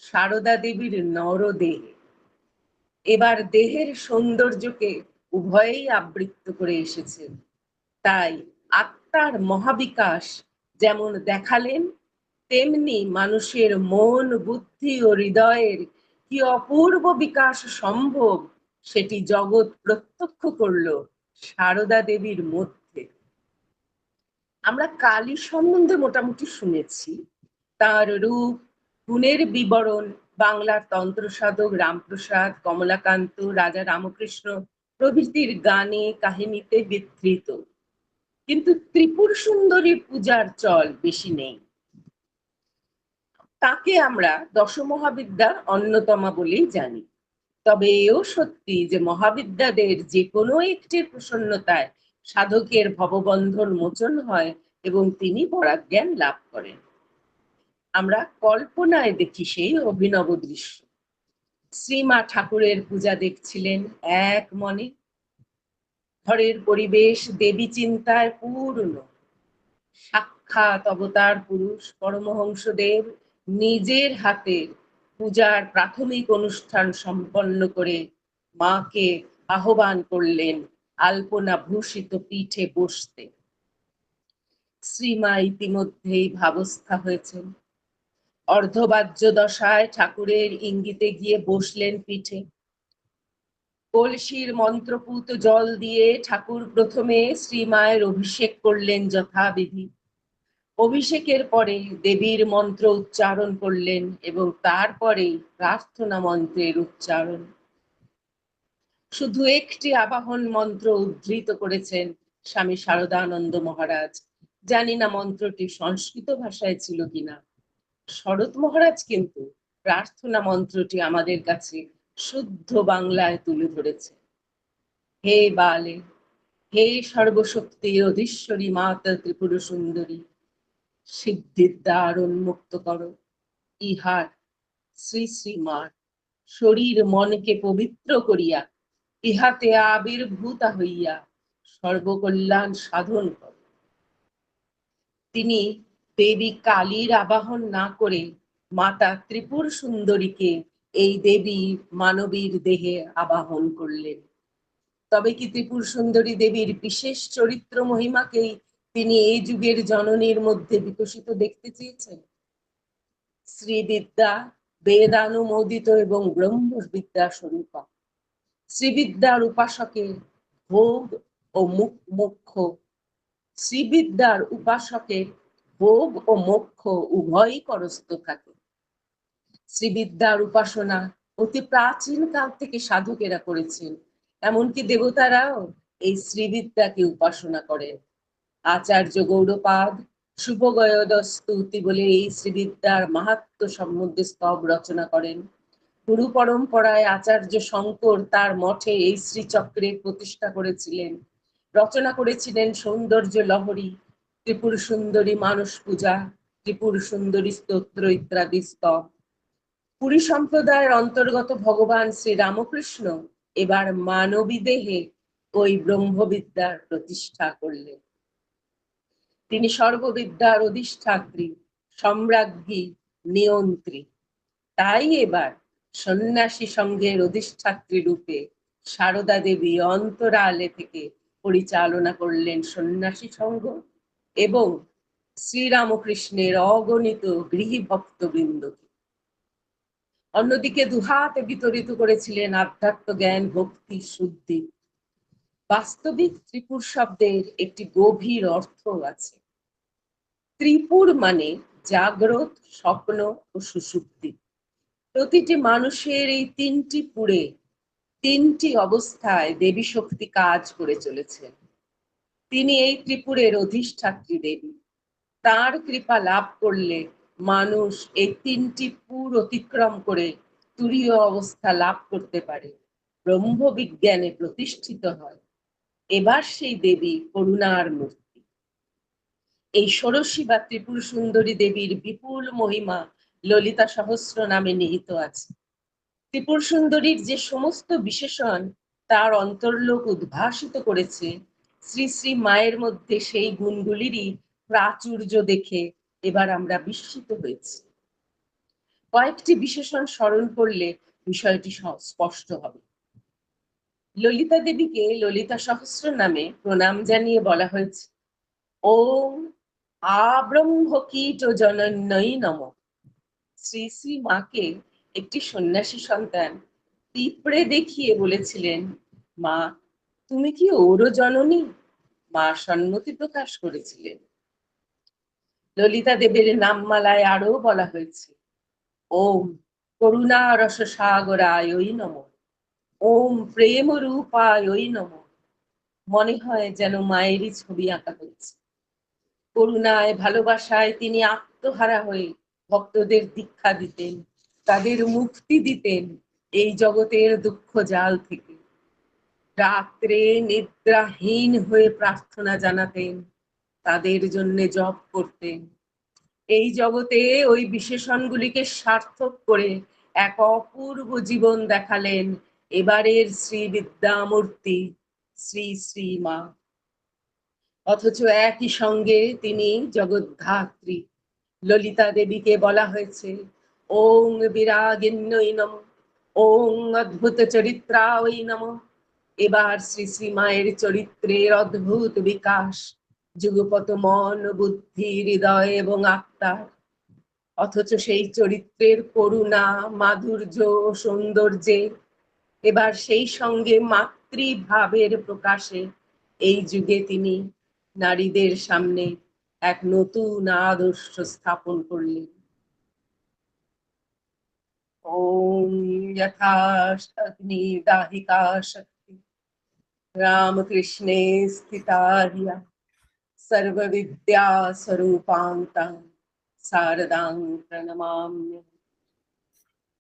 সারদা দেবীর নরদেহে। এবার দেহের সৌন্দর্যকে উভয়েই আবৃত্ত করে এসেছেন। তাই আত্মার মহাবিকাশ যেমন দেখালেন, তেমনি মানুষের মন, বুদ্ধি ও হৃদয়ের কি অপূর্ব বিকাশ সম্ভব সেটি জগৎ প্রত্যক্ষ করল সারদা দেবীর মধ্যে। আমরা কালী সম্বন্ধে মোটামুটি শুনেছি। তার রূপ, গুণের বিবরণ বাংলার তন্ত্র সাধক রামপ্রসাদ, কমলাকান্ত, রাজা রামকৃষ্ণ প্রভৃতির গানে কাহিনীতে বিধৃত। কিন্তু ত্রিপুর সুন্দরী পূজার চল বেশি নেই। তাকে আমরা দশমহাবিদ্যার অন্যতমা বলেই জানি। তবে এও সত্যি যে মহাবিদ্যাদের যে কোনো একটির প্রসন্নতায় সাধকের ভববন্ধন মোচন হয় এবং তিনি পরাজ্ঞান লাভ করেন। আমরা কল্পনায় দেখি সেই অভিনব দৃশ্য। শ্রীমা ঠাকুরের পূজা দেখছিলেন এক মনে। ঘরের পরিবেশ দেবী চিন্তায় পূর্ণ। সাক্ষাৎ অবতার পুরুষ পরমহংসদেব নিজের হাতে পূজার প্রাথমিক অনুষ্ঠান সম্পন্ন করে মাকে আহ্বান করলেন আলপনা ভূষিত পীঠে বসতে। শ্রীমা ইতিমধ্যেই ভাবস্থা হয়েছেন। অর্ধবাহ্য দশায় ঠাকুরের ইঙ্গিতে গিয়ে বসলেন পীঠে। কলসির মন্ত্রপুত জল দিয়ে ঠাকুর প্রথমে শ্রীমায়ের অভিষেক করলেন যথাবিধি। অভিষেকের পরে দেবীর মন্ত্র উচ্চারণ করলেন এবং তারপরে প্রার্থনা মন্ত্রের উচ্চারণ। শুধু একটি আবাহন মন্ত্র উদ্ধৃত করেছেন স্বামী শারদানন্দ মহারাজ। জানি না মন্ত্রটি সংস্কৃত ভাষায় ছিল কিনা। শরৎ মহারাজ কিন্তু প্রার্থনা মন্ত্রটি আমাদের কাছে শুদ্ধ বাংলায় তুলে ধরেছে। হে বালে, হে সর্বশক্তির অধীশ্বরী মাতা ত্রিপুর সুন্দরী, সিদ্ধির দ্বার উন্মুক্ত করো। ইহার শ্রী শ্রীমার শরীর মনকে পবিত্র করিয়া ইহাতে আবির্ভূতা হইয়া সর্বকল্যাণ সাধন করো। তিনি দেবী কালীর আবাহন না করে মাতা ত্রিপুর সুন্দরীকে এই দেবী মানবীর দেহে আবাহন করলেন। তবে কি ত্রিপুর সুন্দরী দেবীর বিশেষ চরিত্র মহিমাকেই তিনি এই যুগের জননীর মধ্যে বিকশিত দেখতে চেয়েছেন? শ্রীবিদ্যা বেদানুমোদিত এবং ব্রহ্মবিদ্যা স্বরূপা। শ্রীবিদ্যার উপাসকের ভোগ ও মোক্ষ, শ্রীবিদ্যার উপাসকের ভোগ ও মোক্ষ উভয়ই করস্থ থাকে। শ্রীবিদ্যার উপাসনা অতি প্রাচীন কাল থেকে সাধকেরা করেছেন এমনকি দেবতারাও এই শ্রীবিদ্যাকে উপাসনা করেন। আচার্য গৌড়পাদ শুভগয়দ স্তুতি বলে এই শ্রীবিদ্যার মাহাত্ম্য সম্বন্ধে স্তব রচনা করেন। গুরু পরম্পরায় আচার্য শঙ্কর তার মঠে এই শ্রীচক্রের প্রতিষ্ঠা করেছিলেন। রচনা করেছিলেন সৌন্দর্য লহরী, ত্রিপুর সুন্দরী মানস পূজা, ত্রিপুর সুন্দরী স্তোত্র ইত্যাদি স্তব। পুরী সম্প্রদায়ের অন্তর্গত ভগবান শ্রী রামকৃষ্ণ এবার মানবী দেহে ওই ব্রহ্মবিদ্যার প্রতিষ্ঠা করলেন। তিনি সর্ববিদ্যার অধিষ্ঠাত্রী, সম্রাজ্ঞী, নিয়ন্ত্রী। তাই এবার সন্ন্যাসী সংঘের অধিষ্ঠাত্রী রূপে সারদা দেবী অন্তরালে থেকে পরিচালনা করলেন সন্ন্যাসী সংঘ এবং শ্রীরামকৃষ্ণের অগণিত গৃহী ভক্তবৃন্দকে। অন্যদিকে দুহাতে বিতরিত করেছিলেন আধ্যাত্ম জ্ঞান, ভক্তি, শুদ্ধি। বাস্তবিক ত্রিপুর শব্দের একটি গভীর অর্থ আছে। ত্রিপুর মানে জাগ্রত, স্বপ্ন ও সুষুপ্তি। প্রতিটি মানুষের এই তিনটি পুরে, তিনটি অবস্থায় দেবী শক্তি কাজ করে চলেছেন। তিনি এই ত্রিপুরের অধিষ্ঠাত্রী দেবী। তার কৃপা লাভ করলে মানুষ এই তিনটি পুর অতিক্রম করে তুরীয় অবস্থা লাভ করতে পারে, ব্রহ্মবিজ্ঞানে প্রতিষ্ঠিত হয়। এবার সেই দেবী করুণার মূর্তি। এই ষোড়শী বা ত্রিপুর সুন্দরী দেবীর বিপুল মহিমা ললিতা সহস্র নামে নিহিত আছে। ত্রিপুর সুন্দরীর যে সমস্ত বিশেষণ তার অন্তর্লোক উদ্ভাসিত করেছে, শ্রী শ্রী মায়ের মধ্যে সেই গুণগুলিরই প্রাচুর্য দেখে এবার আমরা বিস্মিত হয়েছি। কয়েকটি বিশেষণ স্মরণ করলে বিষয়টি স্পষ্ট হবে। ললিতা দেবীকে ললিতা সহস্র নামে প্রণাম জানিয়ে বলা হয়েছে, ওম আব্রহ্ম কীট জনন্যই নমঃ। শ্রী শ্রী মাকে একটি সন্ন্যাসী সন্তান পিঁপড়ে দেখিয়ে বলেছিলেন, মা তুমি কি ওরও জননী? মা সম্মতি প্রকাশ করেছিলেন। ললিতা দেবীর নামমালায় আরো বলা হয়েছে, ওম করুণা রস সাগরায় নমঃ, ওম প্রেম রূপায় নমঃ। মনে হয় যেন মায়েরই ছবি আঁকা হয়েছে। করুণায়, ভালোবাসায় তিনি আত্মহারা হয়ে ভক্তদের দীক্ষা দিতেন, তাদের মুক্তি দিতেন এই জগতের দুঃখ জাল থেকে। রাত্রে নিদ্রাহীন হয়ে প্রার্থনা জানাতেন, তাদের জন্য জপ করতেন। এই জগতে ওই বিশেষণগুলিকে সার্থক করে এক অপূর্ব জীবন দেখালেন এবারের শ্রী বিদ্যামূর্তি শ্রী শ্রী মা। অথচ একই সঙ্গে তিনি জগদ্ধাত্রী। ললিতা দেবীকে বলা হয়েছে, ওং বিরাগিন্যই নমঃ, ওং অদ্ভুত চরিত্রায় নমঃ। এবার শ্রী শ্রী মায়ের চরিত্রের অদ্ভুত বিকাশ, যুগপত মন, বুদ্ধি, হৃদয় এবং আত্মার। অথচ সেই চরিত্রের করুণা, মাধুর্য, সৌন্দর্যে এবার সেই সঙ্গে মাতৃভাবের প্রকাশে এই যুগে তিনি নারীদের সামনে এক নতুন আদর্শ স্থাপন করলেন। ওম যথা অগ্নি দাহিকা শক্তি রামকৃষ্ণে স্থিতা হিয়া সর্ববিদ্যা স্বরূপান্তাং শারদাং প্রণমাম্যহম।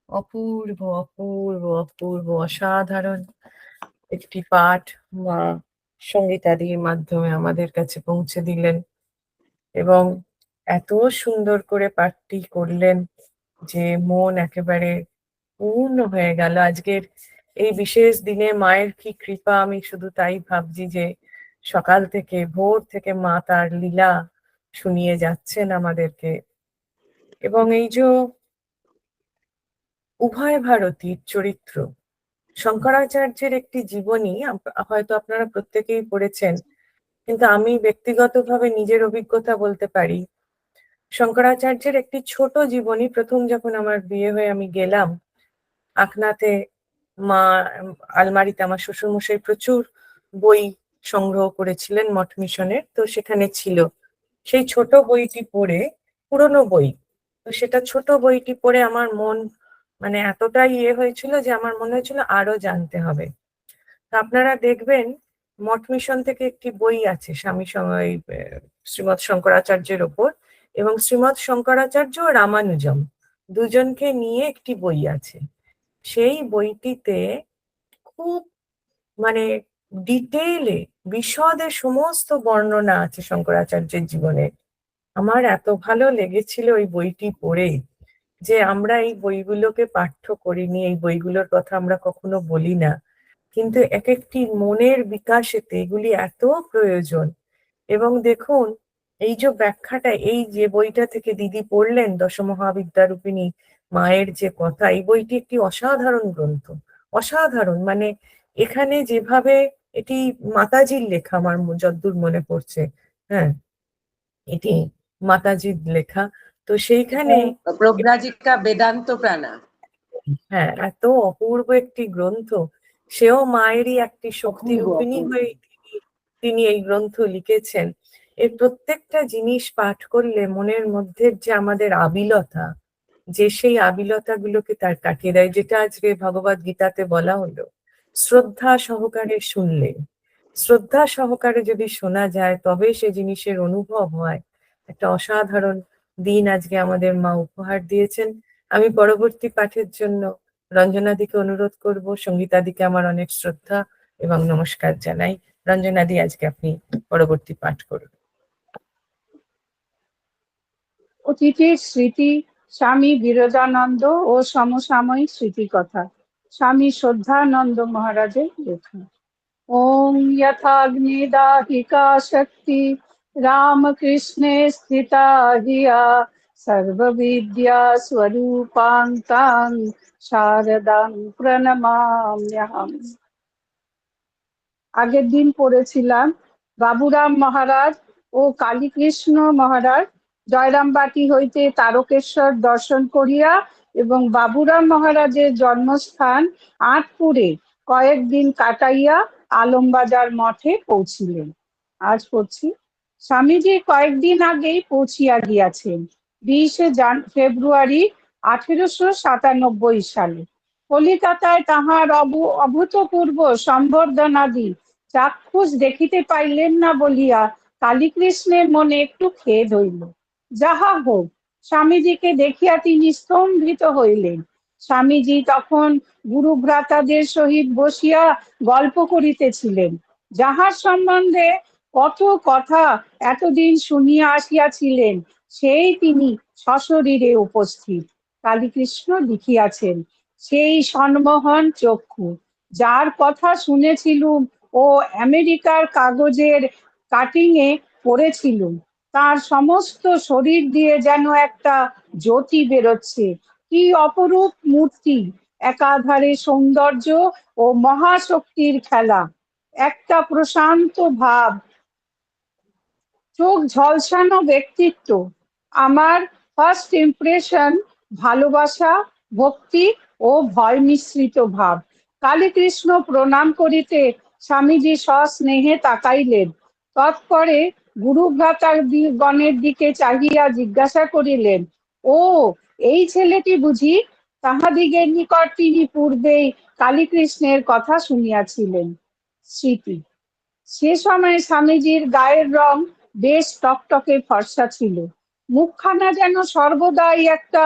অপূর্ব অপূর্ব অপূর্ব অসাধারণ একটি পাঠ মা সঙ্গীতাদির মাধ্যমে আমাদের কাছে পৌঁছে দিলেন এবং এত সুন্দর করে পাঠটি করলেন যে মন একেবারে পূর্ণ হয়ে গেল। আজকের এই বিশেষ দিনে মায়ের কি কৃপা, আমি শুধু তাই ভাবছি যে সকাল থেকে ভোর থেকে মা তার লীলা শুনিয়ে যাচ্ছেন আমাদেরকে। এবং এই যে উভয় ভারতীর চরিত্র, শঙ্করাচার্যের একটি জীবনী হয়তো আপনারা প্রত্যেকেই পড়েছেন, কিন্তু আমি ব্যক্তিগতভাবে নিজের অভিজ্ঞতা বলতে পারি। শঙ্করাচার্যের একটি ছোট জীবনী, প্রথম যখন আমার বিয়ে হয়ে আমি গেলাম আকনাথে, মা আলমারিতে আমার শ্বশুরমশাই প্রচুর বই সংগ্রহ করেছিলেন মঠ মিশনের, তো সেখানে ছিল। সেই ছোট বইটি পড়ে, পুরনো বই, তো সেটা ছোট বইটি পড়ে আমার মন মানে এতটাই হয়েছিল যে আমার মনে হয়েছিল আরো জানতে হবে। আপনারা দেখবেন মঠ মিশন থেকে একটি বই আছে শ্রীমৎ শঙ্করাচার্যের ওপর, এবং শ্রীমৎ শঙ্করাচার্য ও রামানুজম দুজনকে নিয়ে একটি বই আছে। সেই বইটিতে খুব মানে ডিটেইলে বিশদে সমস্ত বর্ণনা আছে শঙ্করাচার্যের জীবনে। আমার এত ভালো লেগেছিল ওই বইটি পড়ে, যে আমরা এই বইগুলোকে পাঠ্য করিনি, এই বইগুলোর কথা আমরা কখনো বলি না, কিন্তু এক একটি মনের বিকাশেতে এগুলি এত প্রয়োজন। এবং দেখুন, এই যে ব্যাখ্যাটা, এই যে বইটা থেকে দিদি পড়লেন দশমহাবিদ্যারূপিণী মায়ের যে কথা, এই বইটি একটি অসাধারণ গ্রন্থ, অসাধারণ। মানে এখানে যেভাবে, এটি মাতাজির লেখা আমার যদ্দূর মনে পড়ছে, হ্যাঁ এটি মাতাজির লেখা, তো সেইখানে প্রব্রাজিকা বেদান্ত প্রাণা। হ্যাঁ এত অপূর্ব একটি গ্রন্থ। সেও মায়েরই একটি শক্তিরূপিণী হয়ে তিনি এই গ্রন্থ লিখেছেন। এর প্রত্যেকটা জিনিস পাঠ করলে মনের মধ্যে যে আমাদের আবিলতা, যে সেই আবিলতা গুলোকে তার কাটিয়ে দেয়, যেটা আজকে ভগবদ গীতাতে বলা হলো, শ্রদ্ধা সহকারে শুনলে, শ্রদ্ধা সহকারে যদি শোনা যায় তবে সে জিনিসের অনুভব হয়। একটা অসাধারণ দিন আজকে আমাদের মা উপহার দিয়েছেন। আমি পরবর্তী পাঠের জন্য রঞ্জনাদিকে অনুরোধ করব, সঙ্গীতাদিকে আমার অনেক শ্রদ্ধা এবং নমস্কার জানাই। রঞ্জনাদি, আজকে আপনি পরবর্তী পাঠ করুন। অতীতের স্মৃতি, স্বামী বিরজানন্দ ও সমসাময়িক স্মৃতিকথা। স্বামী শ্রদ্ধানন্দ মহারাজের লেখা। ওম যথাগ্নিদাহিকা শক্তি রামকৃষ্ণে স্থিতা হিয়া সর্ববিদ্যা স্বরূপাং তাং শারদাং প্রণমাম্যহম। আগের দিন পড়েছিলাম বাবুরাম মহারাজ ও কালীকৃষ্ণ মহারাজ জয়রামবাটি হইতে তারকেশ্বর দর্শন করিয়া এবং বাবুরাম মহারাজের জন্মস্থান আঁটপুরে কয়েকদিন কাটাইয়া আলমবাজার মঠে পৌঁছিলেন। আজ পড়ছি, স্বামীজি কয়েকদিন আগেই পৌঁছিয়া গিয়াছেন 20শে ফেব্রুয়ারি 1897 সালে। কলিকাতায় তাহার অভূতপূর্ব সম্বর্ধনাদি চাক্ষুষ দেখিতে পাইলেন না বলিয়া কালীকৃষ্ণের মনে একটু খেদ হইল। যাহা হোক, স্বামীজিকে দেখিয়া তিনি স্তম্ভিত হইলেন। স্বামীজি তখন গুরুভ্রাতাদের সহিত বসিয়া গল্প করিতেছিলেন, যাহার সম্বন্ধে কত কথা এতদিন শুনিয়া আসিয়াছিলেন, সেই তিনি সশরীরে উপস্থিত। কালীকৃষ্ণ লিখিয়াছেন, সেই সন্মোহন চক্ষু, যার কথা শুনেছিলুম ও আমেরিকার কাগজের কাটিংয়ে পড়েছিলুম, তার সমস্ত শরীর দিয়ে যেন একটা জ্যোতি বেরোচ্ছে। কি অপরূপ মূর্তি, একাধারে সৌন্দর্য ও মহাশক্তির খেলা, একটা প্রশান্ত ভাব, চোখ ঝলসানো ব্যক্তিত্ব। আমার ফার্স্ট ইমপ্রেশন ভালোবাসা, ভক্তি ও ভয় মিশ্রিত ভাব। কালীকৃষ্ণ প্রণাম করিতে স্বামীজি সস্নেহে তাকাইলেন। তৎপরে গুরুভ্রাতার গণের দিকে চাহিয়া জিজ্ঞাসা করিলেন, ও এই ছেলেটি বুঝি? তাহাদিগের নিকট তিনি পূর্বেই কালীকৃষ্ণের কথা শুনিয়াছিলেন। স্মৃতি, সে সময় স্বামীজির গায়ের রং বেশ টকটকে ফর্সা ছিল। মুখখানা যেন সর্বদাই একটা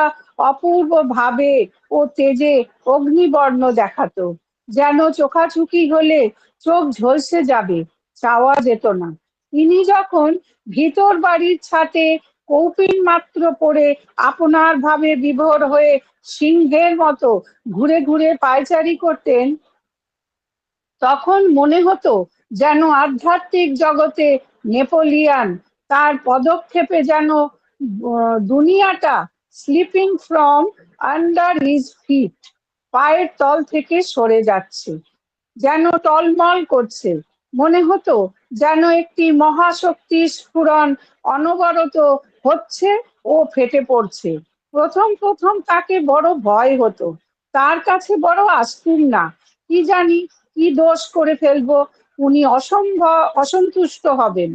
অপূর্ব ভাবে ও তেজে অগ্নিবর্ণ দেখাতো, যেন চোখাচুকি হলে চোখ ঝলসে যাবে, চাওয়া যেত না। তিনি যখন ভিতর বাড়ির ছাতে কৌপিন মাত্র পরে আপনার ভাবে বিভোর হয়ে সিংহের মতো ঘুরে ঘুরে পায়চারি করতেন, তখন মনে হতো যেন আধ্যাত্মিক জগতে নেপোলিয়ান, তার পদক্ষেপে যেন দুনিয়াটা sleeping from under his fit, পায়ের তল থেকে সরে যাচ্ছে, যেন টলমল করছে। মনে হতো যেন একটি মহাশক্তি স্ফুরণ অনবরত হচ্ছে ও ফেটে পড়ছে। প্রথম প্রথম তাকে বড় ভয় হতো, তার কাছে বড় আসতুম না। কি জানি কি দোষ করে ফেলবো, উনি অসন্তুষ্ট হবেন।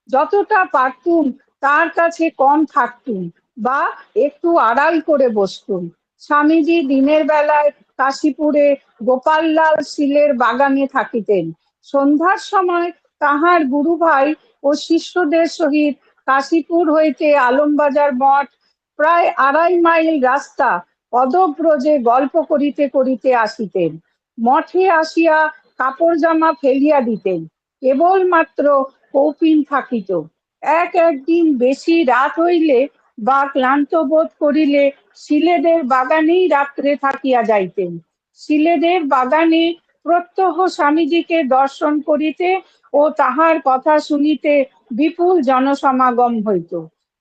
যতটা পারতুম তার কাছে কম থাকতুম বা একটু আড়াল করে বসতুম। স্বামীজি দিনের বেলায় কাশীপুরে গোপাললাল শীলের বাগানে থাকিতেন। সন্ধ্যার সময় তাহার গুরু ভাই ও শিষ্যদের সহিত কাশীপুর হইতে আলমবাজার মঠ প্রায় 2.5 মাইল রাস্তা পদব্রজে গল্প করিতে করিতে আসিতেন। মঠে আসিয়া কাপড় জামা ফেলিয়া দিতেন, কেবলমাত্র কৌপিন থাকিত। একদিন বেশি রাত হইলে বা ক্লান্ত বোধ করিলে শিলেদের বাগানেই রাত্রে থাকিয়া যাইতেন। শিলেদের বাগানে প্রত্যহ স্বামীজিকে দর্শন করিতে ও তাহার কথা শুনিতে বিপুল জনসমাগম হইত।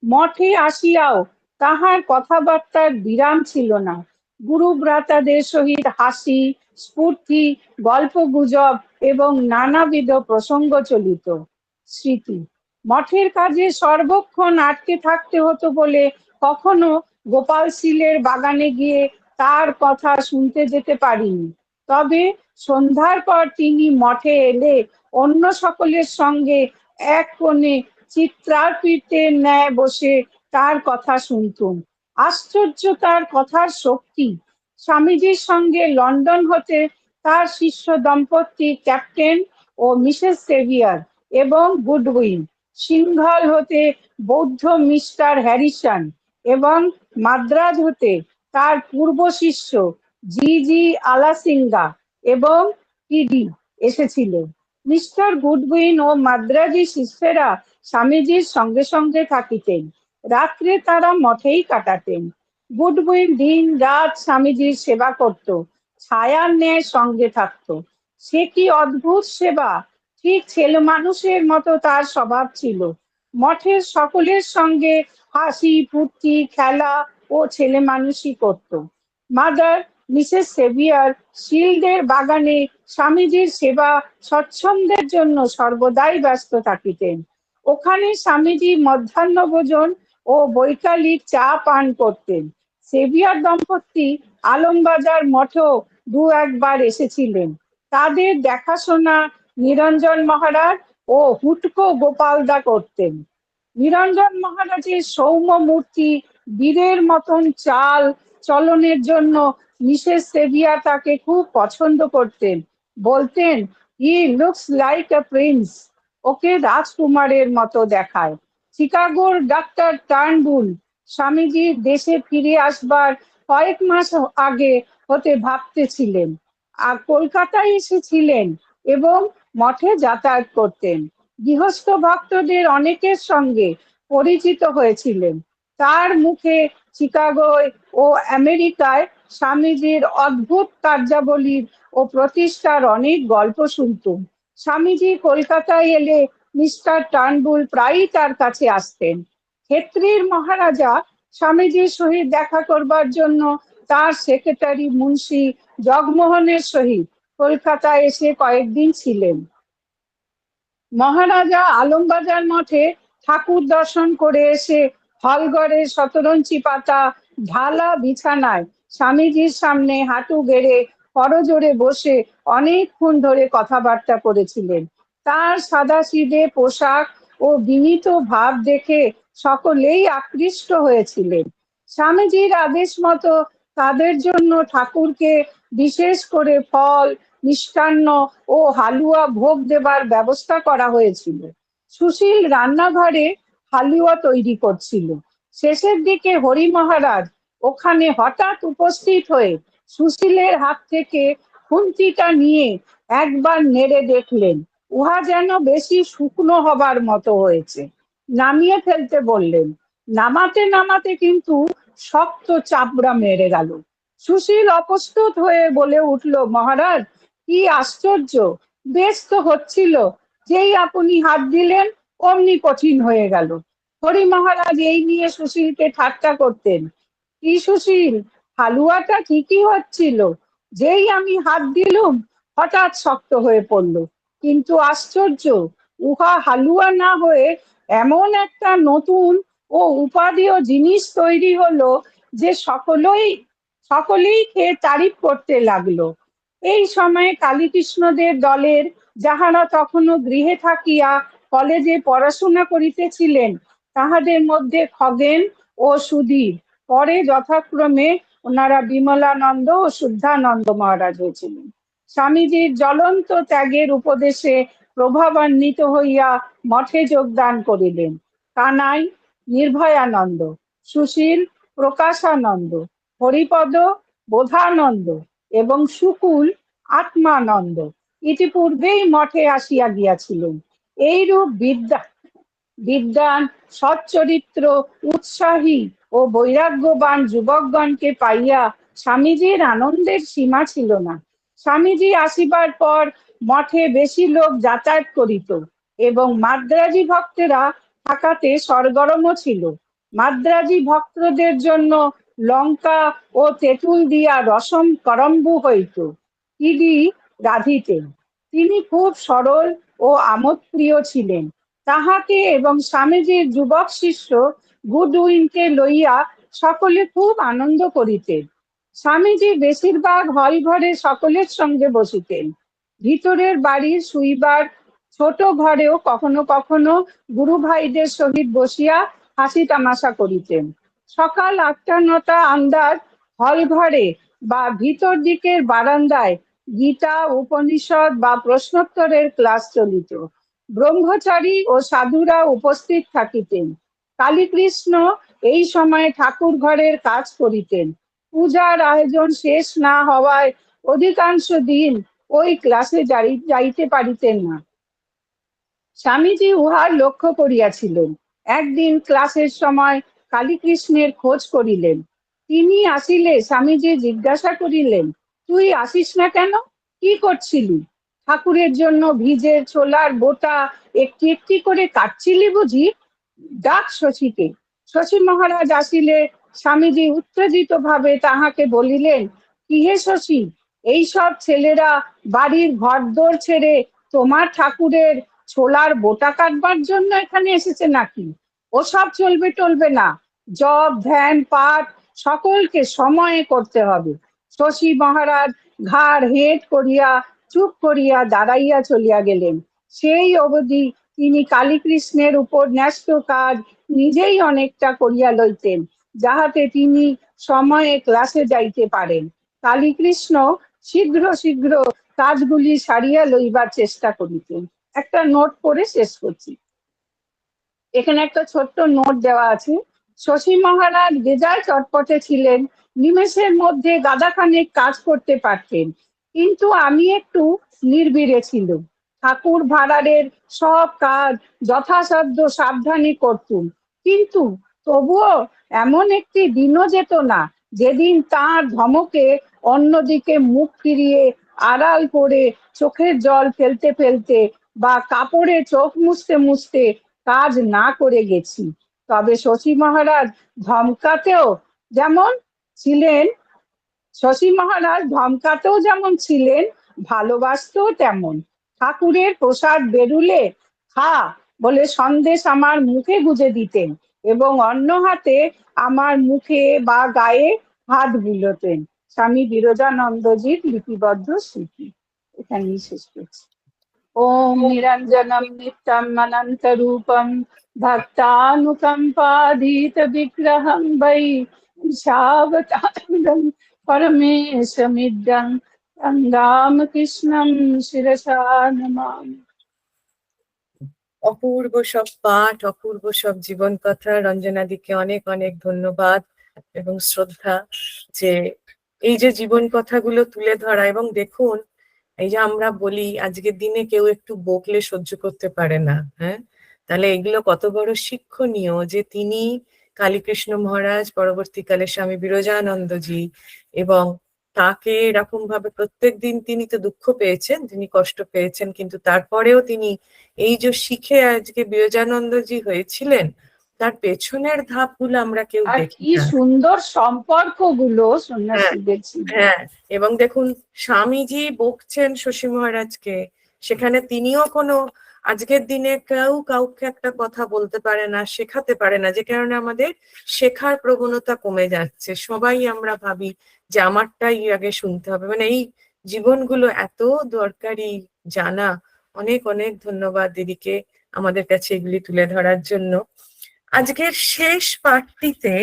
মঠে আসিয়াও তাহার কথাবার্তার বিরাম ছিল না। গুরু ভ্রাতাদের সহিত হাসি, স্ফূর্তি, গল্প গুজব এবং নানাবিধ প্রসঙ্গ চলিত। স্মৃতি: মঠের কাজে সর্বক্ষণ আটকে থাকতে হতো বলে কখনো গোপাল শীলের বাগানে গিয়ে তার কথা শুনতে যেতে পারিনি। তবে সন্ধ্যার পর তিনি মঠে এলে অন্য সকলের সঙ্গে এক কোণে চিত্রার্পিতের ন্যায় বসে তার কথা শুনতুম। আশ্চর্য তার কথার শক্তি! স্বামীজির সঙ্গে লন্ডন হতে তার শিষ্য দম্পতি ক্যাপ্টেন ও মিসেস সেভিয়ার এবং গুডউইন, সিংহল হতে বৌদ্ধ মিস্টার হ্যারিসন এবং মাদ্রাজ হতে তার পূর্ব শিষ্য জি আলাসিঙ্গা এবং কিডি এসেছিলেন। মিস্টার গুডউইন ও মাদ্রাজি শিষ্যেরা স্বামীজির সঙ্গে সঙ্গে থাকিতেন। রাত্রে তারা মঠেই কাটাতেন। গুডউইন দিন রাত স্বামীজির সেবা করত, ছায়ার ন্যায় সঙ্গে থাকতো। সে কি অদ্ভুত সেবা! ঠিক ছেলে মানুষের মতো তার স্বভাব ছিল। মঠের সকলের সঙ্গে হাসি, ফুর্তি, খেলা ও ছেলে মানুষই করত। মাদার মিসেস সেভিয়ার শিলদের বাগানে স্বামীজির সেবা স্বচ্ছন্দের জন্য সর্বদাই ব্যস্ত থাকিতেন। ওখানে স্বামীজি মধ্যাহ্ন ভোজন ও বৈকালিক চা পান করতেন। সেভিয়ার দম্পতি আলমবাজার মঠেও 2-1 বার এসেছিলেন। তাদের দেখাশোনা নিরঞ্জন মহারাজ ও হুটকো গোপালদা করতেন। নিরঞ্জন মহারাজের সৌম্য মূর্তি, বীরের মতন চাল চলনের জন্য মিসেস সেভিয়ার তাকে খুব পছন্দ করতেন। বলতেন, he looks like a prince, ওকে রাজকুমারের মতো দেখায়। চিকাগোর ডাক্তার টার্নবুল স্বামীজির দেশে ফিরে আসবার কয়েক মাস আগে হতে ভাবতেছিলেন, আর কলকাতায় এসেছিলেন এবং মঠে যাতায়াত করতেন। গৃহস্থ ভক্তদের অনেকের সঙ্গে পরিচিত হয়েছিলেন। তার মুখে চিকাগোয় ও আমেরিকায় স্বামীজির অদ্ভুত কার্যাবলীর ও প্রতিষ্ঠার অনেক গল্প শুনতুম। স্বামীজি কলকাতায় এলে মিস্টার টার্নবুল প্রায়ই তার কাছে আসতেন। ক্ষেত্রীর মহারাজা স্বামীজির সহিত দেখা করবার জন্য তার সেক্রেটারি মুন্সি জগমোহনের সহিত কলকাতায় এসে কয়েকদিন ছিলেন। মহারাজা আলমবাজার মঠে ঠাকুর দর্শন করে এসে হলঘরে শতরঞ্চি পাতা ঢালা বিছানায় স্বামীজির সামনে হাঁটু গেড়ে করজোড়ে বসে অনেকক্ষণ ধরে কথাবার্তা করেছিলেন। তার সাদাসিধে পোশাক ও বিনীত ভাব দেখে সকলেই আকৃষ্ট হয়েছিলেন। স্বামীজির আদেশ মতো তাদের জন্য ঠাকুরকে বিশেষ করে ফল, মিষ্টান্ন ও হালুয়া ভোগ দেবার ব্যবস্থা করা হয়েছিল। সুশীল রান্নাঘরে হালুয়া তৈরি করছিল। শেষের দিকে হরি মহারাজ ওখানে হঠাৎ উপস্থিত হয়ে সুশীলের হাত থেকে খুন্তিটা নিয়ে একবার নেড়ে দেখলেন, উহা যেন বেশি শুকনো হবার মতো হয়েছে। নামিয়ে ফেলতে বললেন। নামাতে নামাতে কিন্তু শক্ত চাপড়া মেরে গেল। সুশীল অপ্রস্তুত হয়ে বলে উঠল, মহারাজ, কি আশ্চর্য! বেশ তো হচ্ছিল, যেই আপনি হাত দিলেন অমনি কঠিন হয়ে গেল। হরি মহারাজ এই নিয়ে সুশীলকে ঠাট্টা করতেন। কি সুশীল, হালুয়াটা ঠিকই হচ্ছিল, যেই আমি হাত দিলুম হঠাৎ শক্ত হয়ে পড়লো। কিন্তু আশ্চর্য, উহা হালুয়া না হয়ে এমন একটা নতুন ও উপাদেয় জিনিস তৈরি হলো যে সকলেই খেয়ে তারিফ করতে লাগলো। এই সময় কালীকৃষ্ণদের দলের যাহারা তখনও গৃহে থাকিয়া কলেজে পড়াশোনা করিতেছিলেন, তাহাদের মধ্যে খগেন ও সুধীর পরে যথাক্রমে ওনারা বিমলানন্দ ও শুদ্ধানন্দ মহারাজ হয়েছিলেন। স্বামীজির জ্বলন্ত ত্যাগের উপদেশে প্রভাবান্বিত হইয়া মঠে যোগদান করিলেন। কানাই, নির্ভয়ানন্দ, সুশীল, প্রকাশানন্দ, হরিপদ, বোধানন্দ এবং সুকুল আত্মানন্দ ইতিপূর্বেই মঠে আসিয়া গিয়াছিলেন। এইরূপ বিদ্বান, সচ্চরিত্র, উৎসাহী ও বৈরাগ্যবান যুবকগণকে পাইয়া স্বামীজির আনন্দের সীমা ছিল না। স্বামীজি আসিবার পর মঠে বেশি লোক যাতায়াত করিত এবং মাদ্রাজি ভক্তেরা থাকাতে সরগরমও ছিল। মাদ্রাজি ভক্তদের জন্য লঙ্কা ও তেঁতুল দিয়া রসম করম্বু হইত, ইডি রাঁধিতেন। তিনি খুব সরল ও আমোদপ্রিয় ছিলেন। তাহাকে এবং স্বামীজির যুবক শিষ্য গুডউইনকে লইয়া সকলে খুব আনন্দ করিতেন। স্বামীজি বেশিরভাগ হল ঘরে সকলের সঙ্গে বসিতেন। ভিতরের বাড়ির শুইবার ছোট ঘরেও কখনো কখনো গুরু ভাইদের সহিত বসিয়া হাসি তামাশা করিতেন। সকাল 8টা-9টা আন্দাজ হল ঘরে বা ভিতর দিকের বারান্দায় গীতা, উপনিষদ বা প্রশ্নোত্তরের ক্লাস চলিত। ব্রহ্মচারী ও সাধুরা উপস্থিত থাকিতেন। কালীকৃষ্ণ এই সময় ঠাকুর ঘরের কাজ করিতেন। পূজার আয়োজন শেষ না হওয়ায় অধিকাংশ দিন ওই ক্লাসে যাইতে পারিতেন না। স্বামীজি উহার লক্ষ্য করিয়াছিলেন। একদিন ক্লাসের সময় কালীকৃষ্ণের খোঁজ করিলেন। তিনি আসিলে স্বামীজি জিজ্ঞাসা করিলেন, তুই আসিস না কেন? কি করছিলি? ঠাকুরের জন্য ভিজে ছোলার বোটা একটি একটি করে কাটছিলি বুঝি? ডাক শশীকে। শশী মহারাজ আসিলে স্বামীজি উত্তেজিত ভাবে তাহাকে বলিলেন, কি হে শশী, এইসব ছেলেরা বাড়ির ঘরদোর ছেড়ে তোমার ঠাকুরের ছোলার বোটা কাটবার জন্য এখানে এসেছে নাকি? ওসব চলবে টলবে না। জপ, ধ্যান, পাঠ সকলকে সময়ে করতে হবে। শশী মহারাজ ঘাড় হেঁট করিয়া চুপ করিয়া দাঁড়াইয়া চলিয়া গেলেন। সেই অবধি তিনি কালীকৃষ্ণের উপর ন্যস্ত কাজ নিজেই অনেকটা করিয়া লইতেন, যাহাতে তিনি সময়ে ক্লাসে যাইতে পারেন। কালীকৃষ্ণ শীঘ্র শীঘ্র কাজগুলি সারিয়া লইবার চেষ্টা করিতেন। একটা নোট করে শেষ করছি। এখানে একটা ছোট্ট নোট দেওয়া আছে। শশী মহারাজ বেজায় চটপটে ছিলেন, নিমেষের মধ্যে গাদাখানেক কাজ করতে পারতেন, কিন্তু আমি একটু নির্বিড়ে ছিলাম। ঠাকুর ভাড়ারের সব কাজ যথাসাধ্য সাবধানে করতুম, কিন্তু তবুও এমন একটি দিনও যেত না যেদিন তার ধমকে অন্যদিকে মুখ ফিরিয়ে আড়াল করে চোখের জল ফেলতে ফেলতে বা কাপড়ে চোখ মুছতে মুছতে কাজ না করে গেছি। তবে শশী মহারাজ ধমকাতেও যেমন ছিলেন, যেমন ছিলেন, ভালোবাসতেও তেমন। ঠাকুরের প্রসাদ বেরুলে খা বলে সন্দেশ আমার মুখে গুজে দিতেন এবং অন্য হাতে আমার মুখে বা গায়ে হাত বুলোতেন। স্বামী বিরজানন্দজির লিপিবদ্ধ স্মৃতি। এখানেই শেষ করছি। ওম নিরঞ্জনম নিত্যম অনন্ত রূপম ভক্তানুকম্পাধীত বিগ্রহং বৈ ঈশাবতারং পরমেশমিদ্যং তং রামকৃষ্ণং শিরসা নমামি। অপূর্ব সব পাঠ, অপূর্ব সব জীবন কথা। রঞ্জনাদিকে অনেক অনেক ধন্যবাদ এবং শ্রদ্ধা যে এই যে জীবন কথাগুলো তুলে ধরা। এবং দেখুন, এই যে আমরা বলি আজকের দিনে কেউ একটু বকলে সহ্য করতে পারে না, হ্যাঁ, তাহলে এগুলো কত বড় শিক্ষণীয় যে তিনি কালীকৃষ্ণ মহারাজ, পরবর্তীকালে স্বামী বিরজানন্দজি, এবং তাকে এরকম ভাবে প্রত্যেকদিন তিনি তো দুঃখ পেয়েছেন, তিনি কষ্ট পেয়েছেন, কিন্তু তারপরেও তিনি এই যে শিখে আজকে বিরজানন্দজি হয়েছিলেন, তার পেছনের ধাপগুলো আমরা কেউ আর দেখি কি না। সুন্দর সম্পর্কগুলো সন্ন্যাসীদের ছিল। হ্যাঁ, এবং দেখুন স্বামীজি বকছেন শশী মহারাজকে, সেখানে তিনিও কোনো আজকের দিনে কেউ কাউকে একটা কথা বলতে পারে না, শেখাতে পারে না, যে কারণে আমাদের শেখার প্রবণতা কমে যাচ্ছে। সবাই আমরা ভাবি যে আমারটাই আগে শুনতে হবে। মানে এই জীবনগুলো এত দরকারি জানা। অনেক অনেক ধন্যবাদ দিদিকে আমাদের কাছে এগুলি তুলে ধরার জন্য। আজকের শেষ পাঠটিতে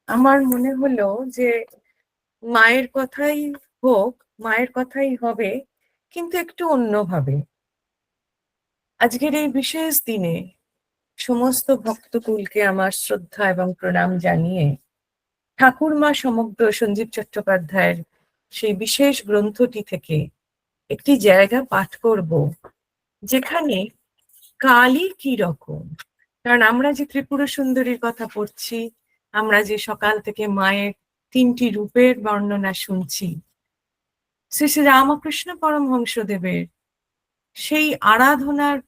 আমার মনে হলো যে মায়ের কথাই হোক, মায়ের কথাই হবে, কিন্তু একটু অন্যভাবে। আজকের এই বিশেষ দিনে সমস্ত ভক্তকুলকে আমার শ্রদ্ধা এবং প্রণাম জানিয়ে ঠাকুরমা সমগ্র সঞ্জীব চট্টোপাধ্যায়ের সেই বিশেষ গ্রন্থটি থেকে একটি জায়গা পাঠ করব, যেখানে কালী কি রকম। কারণ আমরা যে ত্রিপুরা সুন্দরীর কথা পড়ছি, আমরা যে সকাল থেকে মায়ের 3টি রূপের বর্ণনা শুনছি, শ্রী শ্রী রামকৃষ্ণ পরমহংসদেবের সেই আরাধনার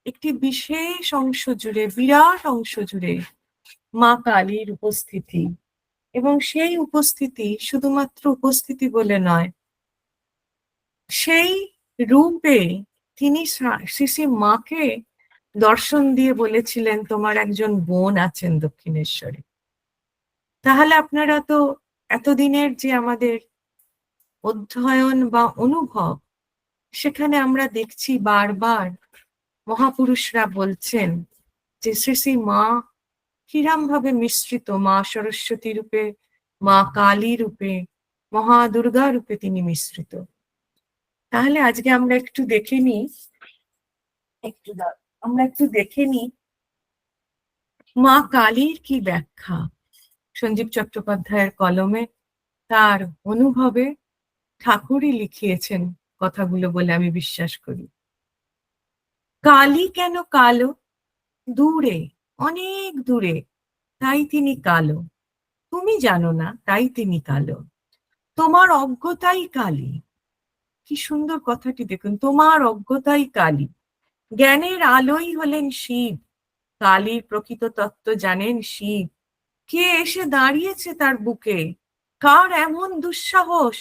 একটি বিশেষ অংশ জুড়ে, বিরাট অংশ জুড়ে মা কালীর উপস্থিতি। এবং সেই উপস্থিতি শুধুমাত্র উপস্থিতি বলে নয়, সেই রূপে তিনি শ্রী শ্রী মাকে দর্শন দিয়ে বলেছিলেন, তোমার একজন বোন আছেন দক্ষিণেশ্বরে। তাহলে আপনারা তো এতদিনের যে আমাদের অধ্যয়ন বা অনুভব, সেখানে আমরা দেখছি বারবার মহাপুরুষরা বলছেন যে শ্রী শ্রী মা কিরম ভাবে মিশ্রিত, মা সরস্বতী রূপে, মা কালী রূপে, মহা দুর্গা রূপে তিনি মিশ্রিত। তাহলে আজকে আমরা একটু দেখে নিই, আমরা একটু দেখে নিই মা কালীর কি ব্যাখ্যা সঞ্জীব চট্টোপাধ্যায়ের কলমে, তার অনুভবে ঠাকুরই লিখিয়েছেন কথাগুলো বলে আমি বিশ্বাস করি। কালী কেন কালো? দূরে, অনেক দূরে, তাই তিনি কালো। তুমি জানো না, তাই তিনি কালো। তোমার অজ্ঞতাই কালী। কি সুন্দর কথাটি দেখুন, তোমার অজ্ঞতাই কালী। জ্ঞানের আলোই হলেন শিব। কালীর প্রকৃত তত্ত্ব জানেন শিব। কে এসে দাঁড়িয়েছে তার বুকে? কার এমন দুঃসাহস?